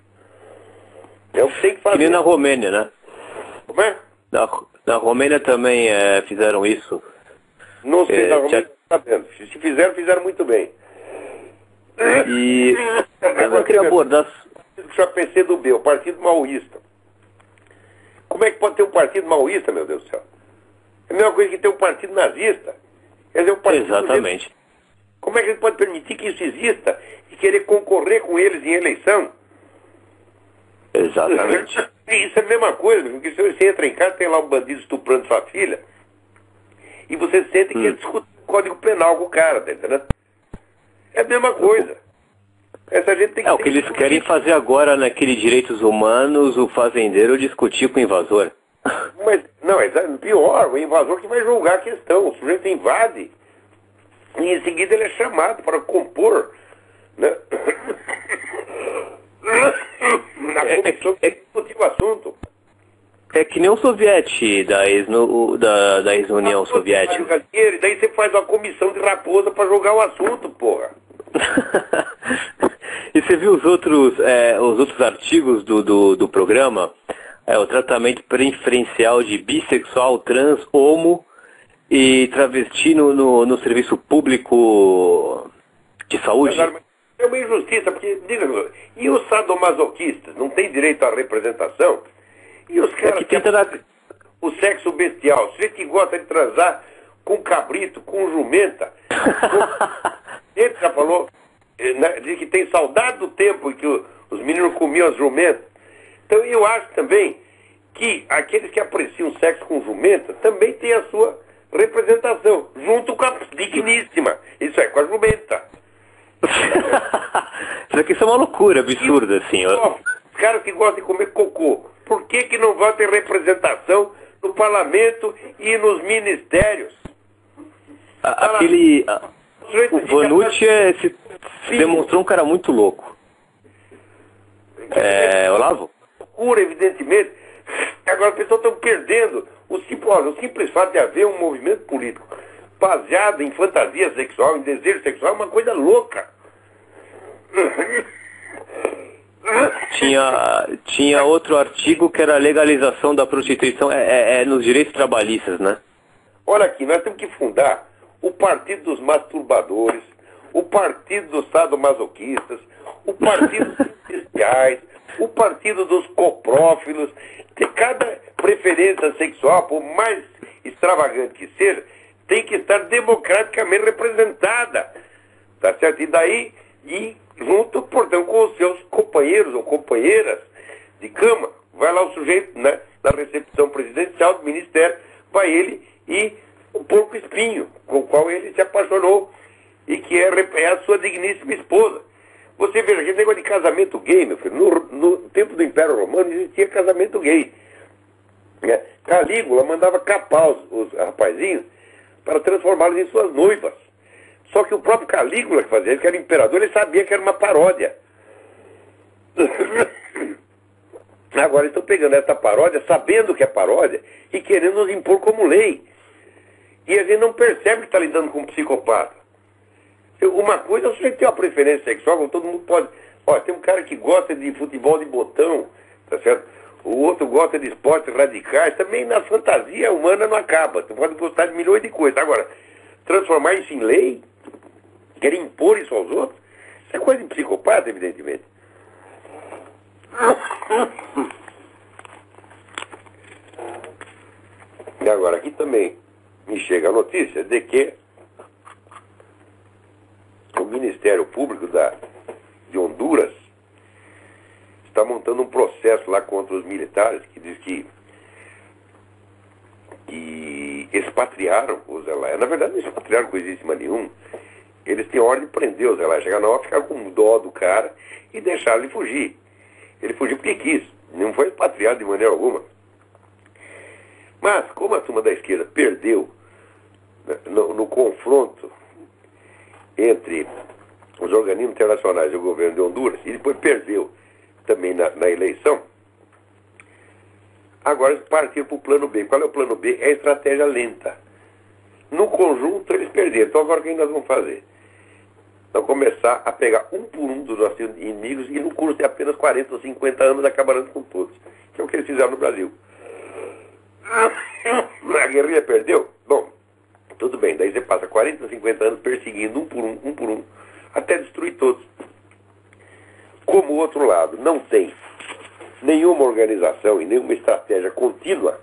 É o que tem que fazer. Que nem na Romênia, né? Como é? Na Romênia também fizeram isso. Não sei, na Romênia está vendo. Se fizeram muito bem. E eu queria abordar... Já pensei do B, o Partido Maoísta. Como é que pode ter um partido maoísta, meu Deus do céu? É a mesma coisa que ter um partido nazista. Quer dizer, um partido Exatamente. Como é que ele pode permitir que isso exista e querer concorrer com eles em eleição? Exatamente. Isso é a mesma coisa, porque se você entra em casa, tem lá um bandido estuprando sua filha, e você sente que ele discute o Código Penal com o cara, tá entendendo? É a mesma coisa. Essa gente tem que o que eles querem fazer agora naquele Direitos Humanos, o fazendeiro discutir com o invasor. Mas, não, é pior, o invasor que vai julgar a questão. O sujeito invade e em seguida ele é chamado para compor, né? Na comissão que discutir o assunto. É que nem o soviete da ex-União Soviética. E daí você faz uma comissão de raposa para julgar o assunto, porra. E você viu os outros artigos do programa? O tratamento preferencial de bissexual, trans, homo e travesti no serviço público de saúde? Mas é uma injustiça, porque, diga, e os sadomasoquistas não têm direito à representação? E os caras que tenta dar... o sexo bestial, você que gosta de transar com cabrito, com jumenta, ele já falou, diz que tem saudade do tempo em que os meninos comiam as jumentas. Então eu acho também que aqueles que apreciam sexo com jumenta também têm a sua representação, junto com a digníssima, isso é, com a jumenta. Isso aqui é uma loucura absurda, assim. Os caras que gostam de comer cocô, por que não vão ter representação no parlamento e nos ministérios? O Vanucci se demonstrou um cara muito louco. Olavo? Loucura, evidentemente. Agora as pessoas estão perdendo o simples fato de haver um movimento político baseado em fantasia sexual, em desejo sexual, é uma coisa louca. Tinha outro artigo que era a legalização da prostituição nos direitos trabalhistas, né? Olha aqui, nós temos que fundar o Partido dos Masturbadores, o Partido dos Sadomasoquistas, o Partido dos Bestiais, o Partido dos Coprófilos. Que cada preferência sexual, por mais extravagante que seja, tem que estar democraticamente representada. Tá certo? E daí, junto, portanto, com os seus companheiros ou companheiras de cama, vai lá o sujeito, né, na recepção presidencial do ministério, vai ele e o porco espinho, com o qual ele se apaixonou e que é a sua digníssima esposa. Você veja, aquele negócio de casamento gay, meu filho, no tempo do Império Romano existia casamento gay. Né? Calígula mandava capar os rapazinhos para transformá-los em suas noivas. Só que o próprio Calígula que fazia isso, que era imperador, ele sabia que era uma paródia. Agora eles estão pegando essa paródia, sabendo que é paródia, e querendo nos impor como lei. E a gente não percebe que está lidando com um psicopata. Uma coisa é o sujeito ter uma preferência sexual, como todo mundo pode. Olha, tem um cara que gosta de futebol de botão, tá certo? O outro gosta de esportes radicais. Também na fantasia humana não acaba. Você pode gostar de milhões de coisas. Agora, transformar isso em lei, querer impor isso aos outros, isso é coisa de psicopata, evidentemente. E agora, aqui também me chega a notícia de que o Ministério Público de Honduras está montando um processo lá contra os militares que diz que expatriaram os Zelaya. Na verdade, não expatriaram coisíssima nenhuma. Eles têm ordem de prender os Zelaya. Chegar na hora, ficar com dó do cara e deixar ele fugir. Ele fugiu porque quis. Não foi expatriado de maneira alguma. Mas, como a turma da esquerda perdeu no confronto entre os organismos internacionais e o governo de Honduras, e depois perdeu também na eleição, agora eles partiram para o plano B. Qual é o plano B? É a estratégia lenta. No conjunto eles perderam. Então agora o que nós vamos fazer? Nós vamos começar a pegar um por um dos nossos inimigos e no curso de apenas 40 ou 50 anos acabarão com todos. Que é o que eles fizeram no Brasil. A guerrilha perdeu? Bom, tudo bem. Daí você passa 40 ou 50 anos perseguindo um por um, até destruir todos. Como o outro lado não tem nenhuma organização e nenhuma estratégia contínua,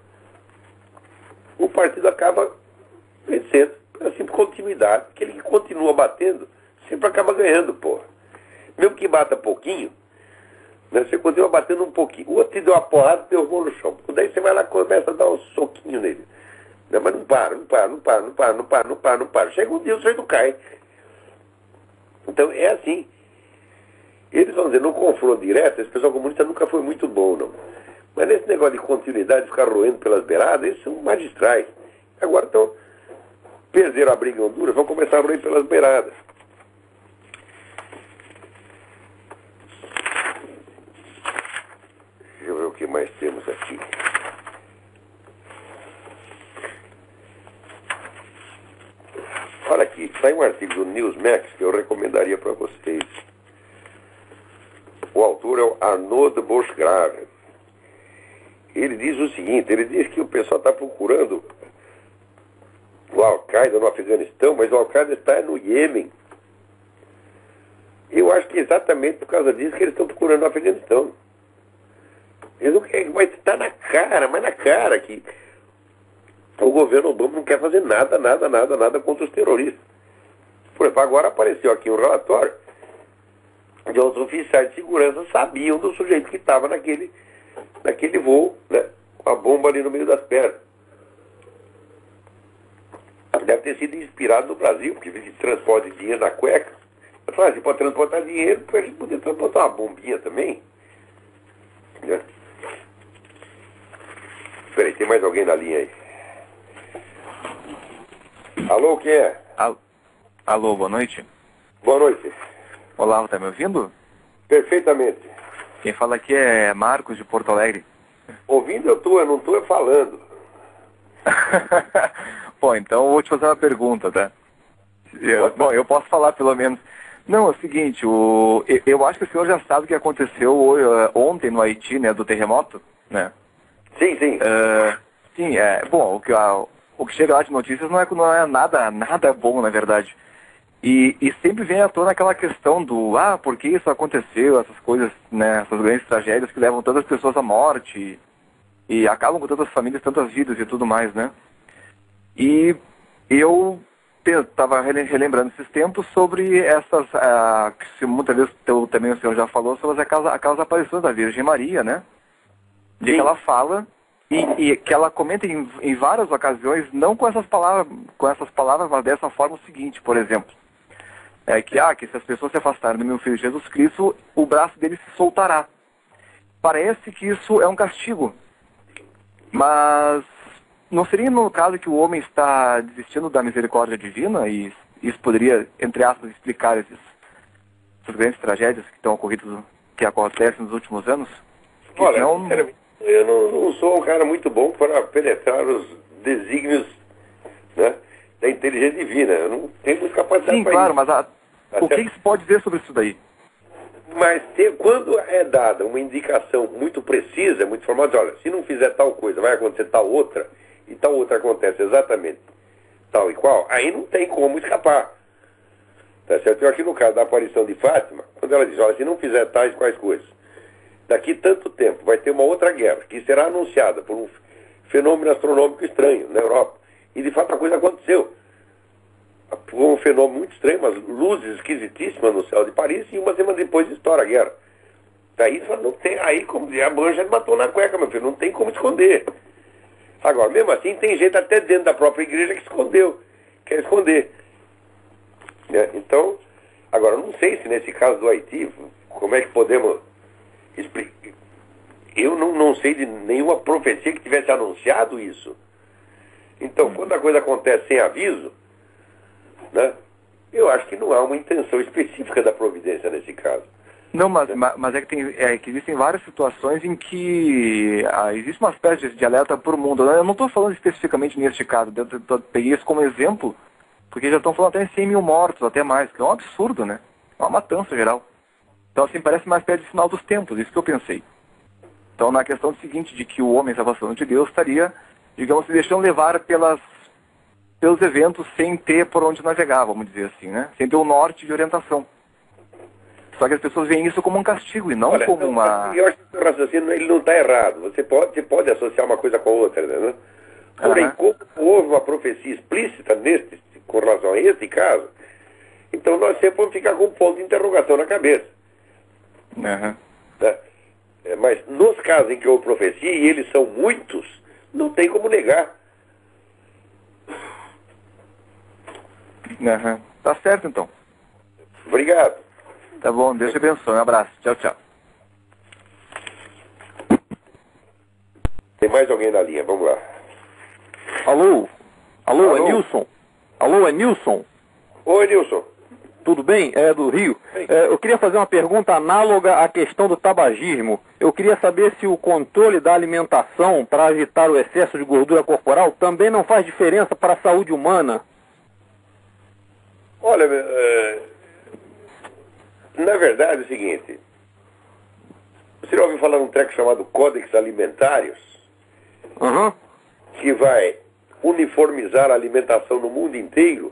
o partido acaba vencendo pela simples continuidade. Aquele que continua batendo sempre acaba ganhando, porra. Mesmo que bata pouquinho, né, você continua batendo um pouquinho. O outro te deu uma porrada e derrubou no chão. Daí você vai lá e começa a dar um soquinho nele. Né, mas não para. Chega um dia o sujeito cai. Então é assim. Eles vão dizer, no confronto direto, esse pessoal comunista nunca foi muito bom, não. Mas nesse negócio de continuidade, de ficar roendo pelas beiradas, eles são magistrais. Agora estão, perderam a briga em Honduras, vão começar a roer pelas beiradas. Deixa eu ver o que mais temos aqui. Olha aqui, sai um artigo do Newsmax que eu recomendaria para vocês. O autor é o Arnaud de Boschgrave. Ele diz o seguinte, ele diz que o pessoal está procurando o Al-Qaeda no Afeganistão, mas o Al-Qaeda está no Iêmen. Eu acho que exatamente por causa disso que eles estão procurando o Afeganistão. Eles não querem, mas está na cara, mas na cara que o governo Obama não quer fazer nada contra os terroristas. Por exemplo, agora apareceu aqui um relatório de outros oficiais de segurança sabiam do sujeito que estava naquele voo, né, com a bomba ali no meio das pernas. Deve ter sido inspirado no Brasil, porque se transporta dinheiro na cueca. Eu falei, você pode transportar dinheiro, para a gente poder transportar uma bombinha também. Né? Peraí, tem mais alguém na linha aí? Alô, quem é? Alô, boa noite. Boa noite. Olá, tá me ouvindo? Perfeitamente. Quem fala aqui é Marcos, de Porto Alegre. Ouvindo eu não estou falando. Bom, então eu vou te fazer uma pergunta, tá? Bom, eu posso falar pelo menos. Não, é o seguinte, eu acho que o senhor já sabe o que aconteceu ontem no Haiti, né, do terremoto, né? Sim. Sim, bom, o que chega lá de notícias não é nada bom, na verdade. E sempre vem à tona aquela questão do, por que isso aconteceu, essas coisas, né, essas grandes tragédias que levam tantas pessoas à morte e acabam com tantas famílias, tantas vidas e tudo mais, né? E eu estava relembrando esses tempos sobre essas, que muitas vezes também o senhor já falou, sobre aquelas aparições da Virgem Maria, né? De que ela fala e que ela comenta em várias ocasiões, não com essas palavras, mas dessa forma o seguinte, por exemplo, que se as pessoas se afastarem do meu filho Jesus Cristo, o braço dele se soltará. Parece que isso é um castigo, mas não seria no caso que o homem está desistindo da misericórdia divina e isso poderia, entre aspas, explicar essas grandes tragédias que acontecem nos últimos anos? Olha, eu não sou um cara muito bom para penetrar os desígnios, né, da inteligência divina. Eu não tenho muita capacidade para isso. Sim, claro, mas o que se pode dizer sobre isso daí? Mas quando é dada uma indicação muito precisa, muito formal, olha, se não fizer tal coisa, vai acontecer tal outra, e tal outra acontece exatamente tal e qual, aí não tem como escapar. Tá certo? Eu aqui no caso da aparição de Fátima, quando ela diz, olha, se não fizer tais e quais coisas, daqui tanto tempo vai ter uma outra guerra, que será anunciada por um fenômeno astronômico estranho na Europa. E de fato a coisa aconteceu. Foi um fenômeno muito estranho, umas luzes esquisitíssimas no céu de Paris, e uma semana depois estoura a guerra. Daí não tem, aí como a banja matou na cueca, meu filho, não tem como esconder. Agora, mesmo assim, tem gente até dentro da própria igreja que quer esconder. Né? Então, agora, não sei se nesse caso do Haiti, como é que podemos explicar. Eu não sei de nenhuma profecia que tivesse anunciado isso. Então, quando a coisa acontece sem aviso, né, eu acho que não há uma intenção específica da providência nesse caso. Não, mas que existem várias situações em que existe uma espécie de alerta para o mundo. Eu não estou falando especificamente neste caso, eu peguei isso como exemplo, porque já estão falando até em 100 mil mortos, até mais, que é um absurdo, né? É uma matança geral. Então, assim, parece uma espécie de sinal dos tempos, isso que eu pensei. Então, na questão seguinte, de que o homem se afastando de Deus estaria, digamos, se deixando levar pelos eventos sem ter por onde navegar, vamos dizer assim, né? Sem ter o norte de orientação. Só que as pessoas veem isso como um castigo e não como uma... Eu acho que o raciocínio ele não está errado. Você pode associar uma coisa com a outra, né? Porém, como houve uma profecia explícita com relação a esse caso, então nós sempre vamos ficar com um ponto de interrogação na cabeça. Né? Mas nos casos em que houve profecia, e eles são muitos, não tem como negar. Tá certo, então. Obrigado. Tá bom, Deus te abençoe. Um abraço. Tchau, tchau. Tem mais alguém na linha, vamos lá. Alô? Alô, é Nilson? Alô, é Nilson? Oi, Nilson. Tudo bem? É do Rio. Eu queria fazer uma pergunta análoga à questão do tabagismo. Eu queria saber se o controle da alimentação para evitar o excesso de gordura corporal também não faz diferença para a saúde humana. Olha, na verdade é o seguinte, você já ouviu falar de um treco chamado Códex Alimentários? Que vai uniformizar a alimentação no mundo inteiro?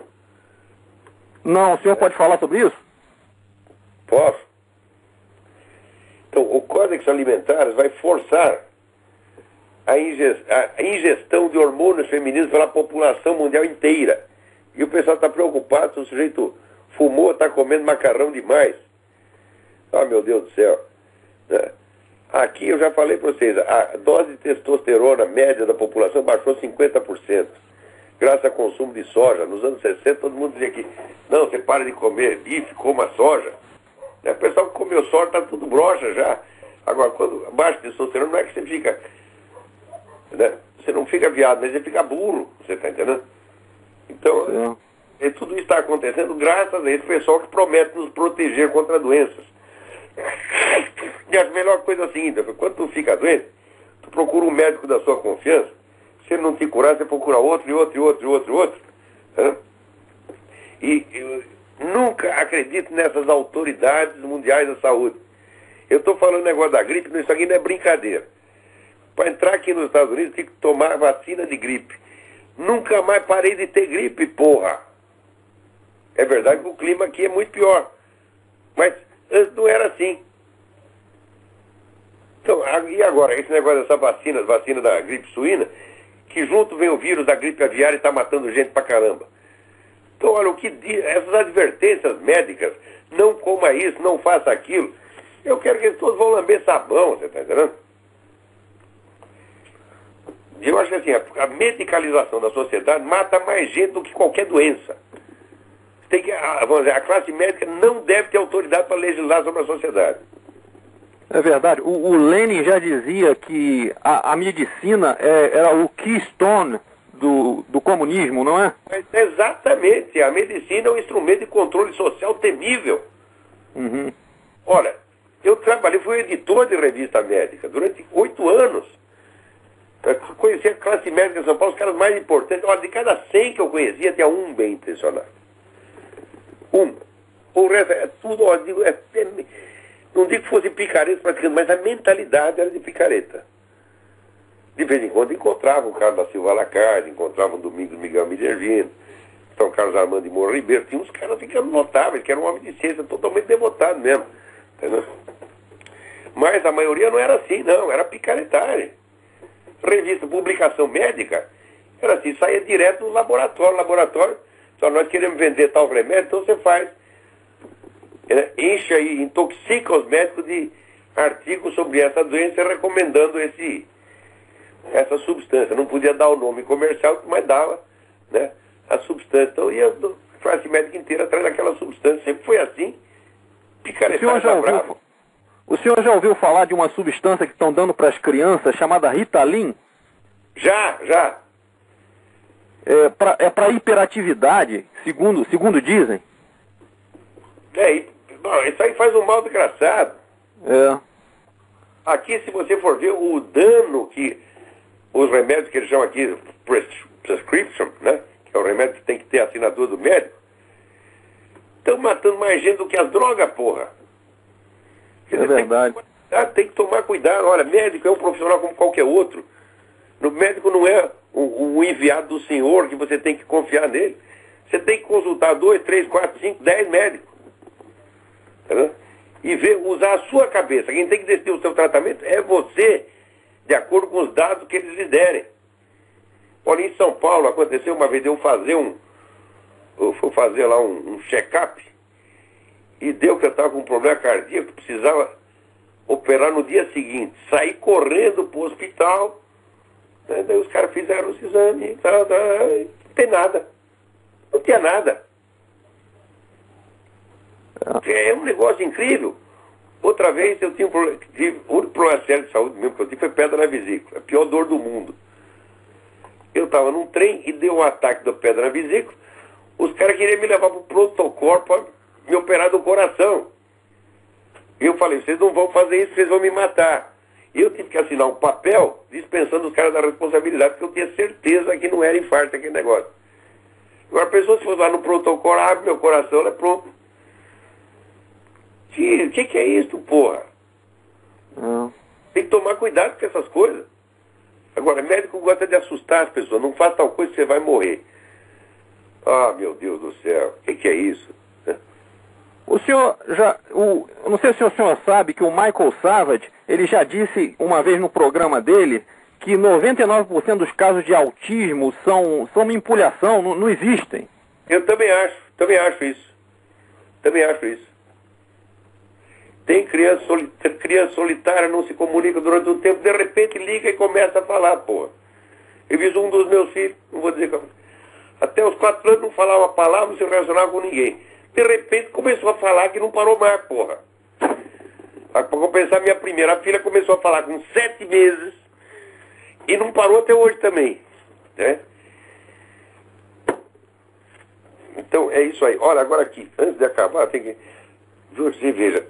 Não, o senhor pode falar sobre isso? Posso? Então, o Códex Alimentar vai forçar a ingestão de hormônios femininos pela população mundial inteira. E o pessoal está preocupado se o sujeito fumou, está comendo macarrão demais. Ah, meu Deus do céu. Né? Aqui eu já falei para vocês, a dose de testosterona média da população baixou 50%, graças ao consumo de soja. Nos anos 60 todo mundo dizia que, não, você para de comer bife, coma soja. O pessoal que comeu soja está tudo broxa já. Agora, quando baixa testosterona, não é que você fica... Né? Você não fica viado, mas você fica burro, você está entendendo? Então, tudo isso está acontecendo graças a esse pessoal que promete nos proteger contra doenças. E a melhor coisa é a seguinte, quando tu fica doente, tu procura um médico da sua confiança, se ele não te curar, você procura outro, e outro, e outro, e outro, e outro. Né? E eu nunca acredito nessas autoridades mundiais da saúde. Eu estou falando negócio da gripe, isso aqui não é brincadeira. Para entrar aqui nos Estados Unidos, tem que tomar vacina de gripe. Nunca mais parei de ter gripe, porra. É verdade que o clima aqui é muito pior. Mas antes não era assim. Então, e agora, esse negócio dessa vacina da gripe suína, que junto vem o vírus da gripe aviária e está matando gente pra caramba. Então, olha, o que diz, essas advertências médicas, não coma isso, não faça aquilo, eu quero que eles todos vão lamber sabão, você está entendendo? Eu acho que assim, a medicalização da sociedade mata mais gente do que qualquer doença. Tem que, vamos dizer, a classe médica não deve ter autoridade para legislar sobre a sociedade. É verdade. O Lenin já dizia que a medicina era o keystone do comunismo, não é? Mas exatamente. A medicina é um instrumento de controle social temível. Uhum. Olha, eu fui editor de revista médica durante 8 anos. Eu conheci a classe médica de São Paulo, os caras mais importantes. Olha, de cada 100 que eu conhecia, tinha um bem intencionado. Um. O resto é tudo, ó, não digo que fosse picareta praticando, mas a mentalidade era de picareta. De vez em quando encontrava o Carlos da Silva Lacarde, encontrava o Domingos Miguel Minervino, São Carlos Armando de Moura Ribeiro. Tinha uns caras ficando notáveis, que eram um homem de ciência totalmente devotado mesmo. Entendeu? Mas a maioria não era assim, não, era picaretagem. Revista, publicação médica, era assim, saía direto no laboratório, só nós queremos vender tal remédio, então você faz. Enche aí, intoxica os médicos de artigos sobre essa doença, recomendando essa substância. Não podia dar o nome comercial, mas dava, né, a substância. Então ia a classe médica inteira atrás daquela substância. Sempre foi assim. O senhor já ouviu falar de uma substância que estão dando para as crianças chamada Ritalin? Já. É para hiperatividade, segundo dizem. Isso aí faz um mal desgraçado. Aqui, se você for ver o dano que os remédios que eles chamam aqui prescription, né, que é o remédio que tem que ter a assinatura do médico, estão matando mais gente do que as drogas, porra. É verdade. Tem que tomar cuidado. Olha, médico é um profissional como qualquer outro. O médico não é o enviado do senhor que você tem que confiar nele. Você tem que consultar 2, 3, 4, 5, 10 médicos. Entendeu? E usar a sua cabeça. Quem tem que decidir o seu tratamento é você, de acordo com os dados que eles lhe derem. Olha, em São Paulo aconteceu uma vez eu fui fazer lá um check-up e deu que eu estava com um problema cardíaco, precisava operar no dia seguinte. Saí correndo para o hospital, né? Daí os caras fizeram os exames, não tem nada. Não tinha nada. É um negócio incrível. Outra vez eu tive o único problema sério de saúde mesmo que eu tive foi pedra na vesícula. A pior dor do mundo. Eu estava num trem e deu um ataque da pedra na vesícula. Os caras queriam me levar para o pronto-socorro para me operar do coração. E eu falei, vocês não vão fazer isso, vocês vão me matar. E eu tive que assinar um papel dispensando os caras da responsabilidade, porque eu tinha certeza que não era infarto aquele negócio. Agora a pessoa, se for lá no pronto-socorro, abre meu coração, ela é pronto. O que é isso, porra? Tem que tomar cuidado com essas coisas. Agora, médico gosta de assustar as pessoas. Não faz tal coisa que você vai morrer. Ah, meu Deus do céu. O que é isso? O senhor eu não sei se o senhor sabe que o Michael Savage, ele já disse uma vez no programa dele que 99% dos casos de autismo são manipulação, não existem. Eu também acho isso. Tem criança solitária, não se comunica durante um tempo, de repente liga e começa a falar, porra. Eu vi um dos meus filhos, não vou dizer como, até os 4 anos não falava uma palavra, não se relacionava com ninguém. De repente começou a falar que não parou mais, porra. Para compensar, minha primeira filha começou a falar com 7 meses e não parou até hoje também, né? Então é isso aí. Olha, agora aqui, antes de acabar, tem que... Você veja,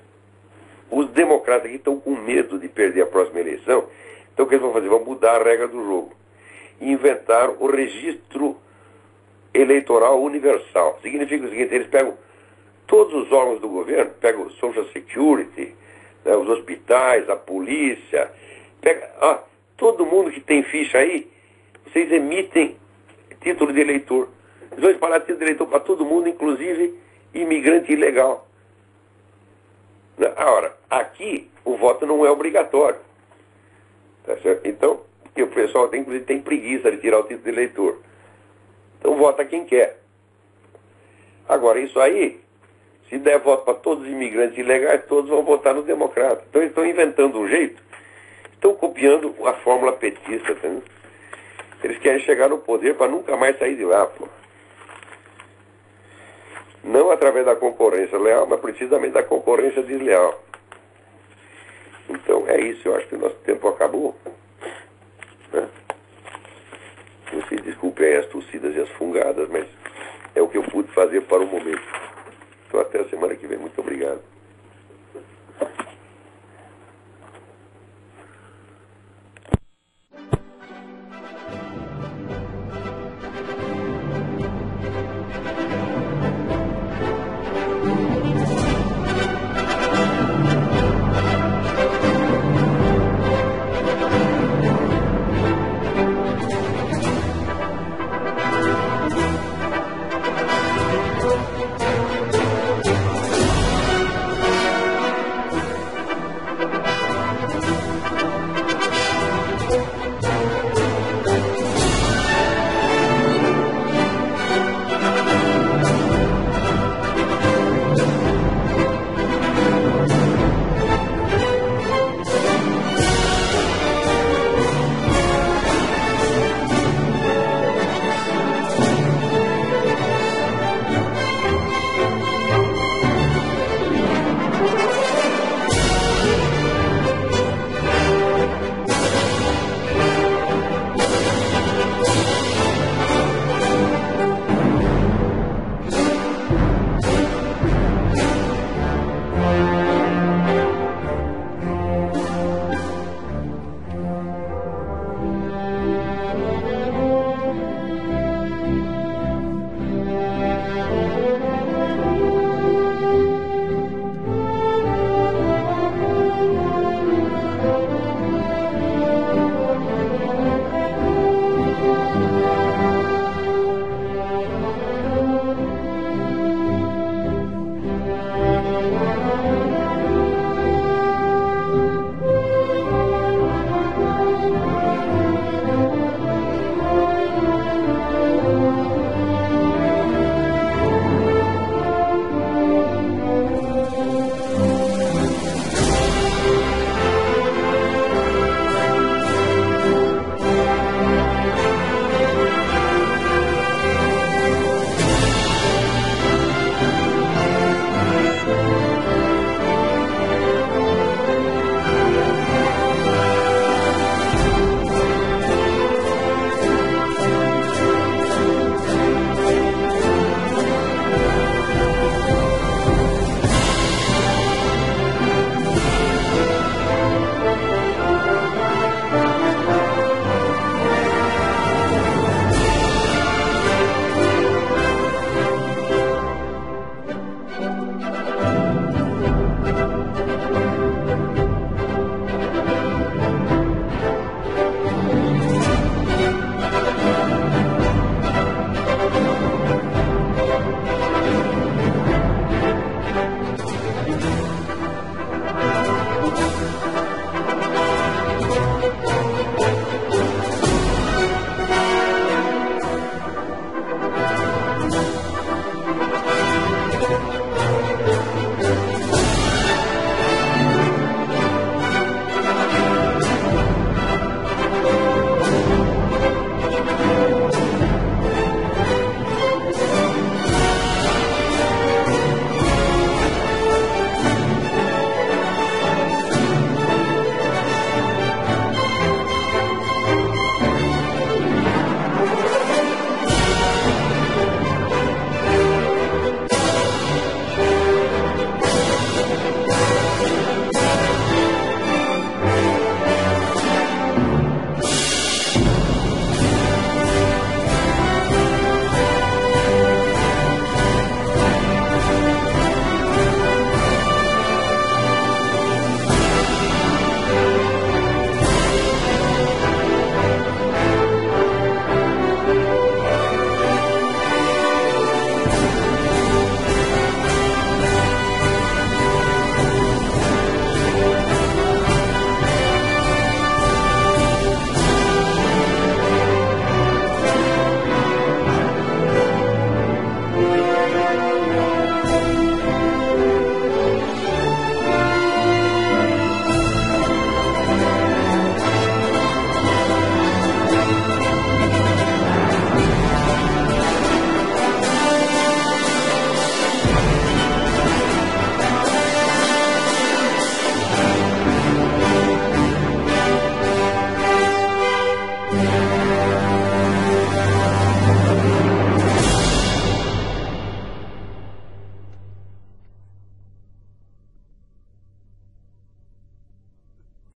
os democratas aqui estão com medo de perder a próxima eleição. Então o que eles vão fazer? Vão mudar a regra do jogo. E inventar o registro eleitoral universal. Significa o seguinte, eles pegam todos os órgãos do governo, pegam o Social Security, né, os hospitais, a polícia, todo mundo que tem ficha aí, vocês emitem título de eleitor. Eles vão espalhar título de eleitor para todo mundo, inclusive imigrante ilegal. Ora, aqui o voto não é obrigatório. Tá certo? Então, porque o pessoal inclusive tem preguiça de tirar o título de eleitor. Então vota quem quer. Agora, isso aí, se der voto para todos os imigrantes ilegais, todos vão votar no democrata. Então eles estão inventando um jeito, estão copiando a fórmula petista. Tá? Eles querem chegar no poder para nunca mais sair de lá, pô. Não através da concorrência leal, mas precisamente da concorrência desleal. Então é isso, eu acho que o nosso tempo acabou. Né? Vocês desculpem aí as tossidas e as fungadas, mas é o que eu pude fazer para o momento. Então até a semana que vem. Muito obrigado.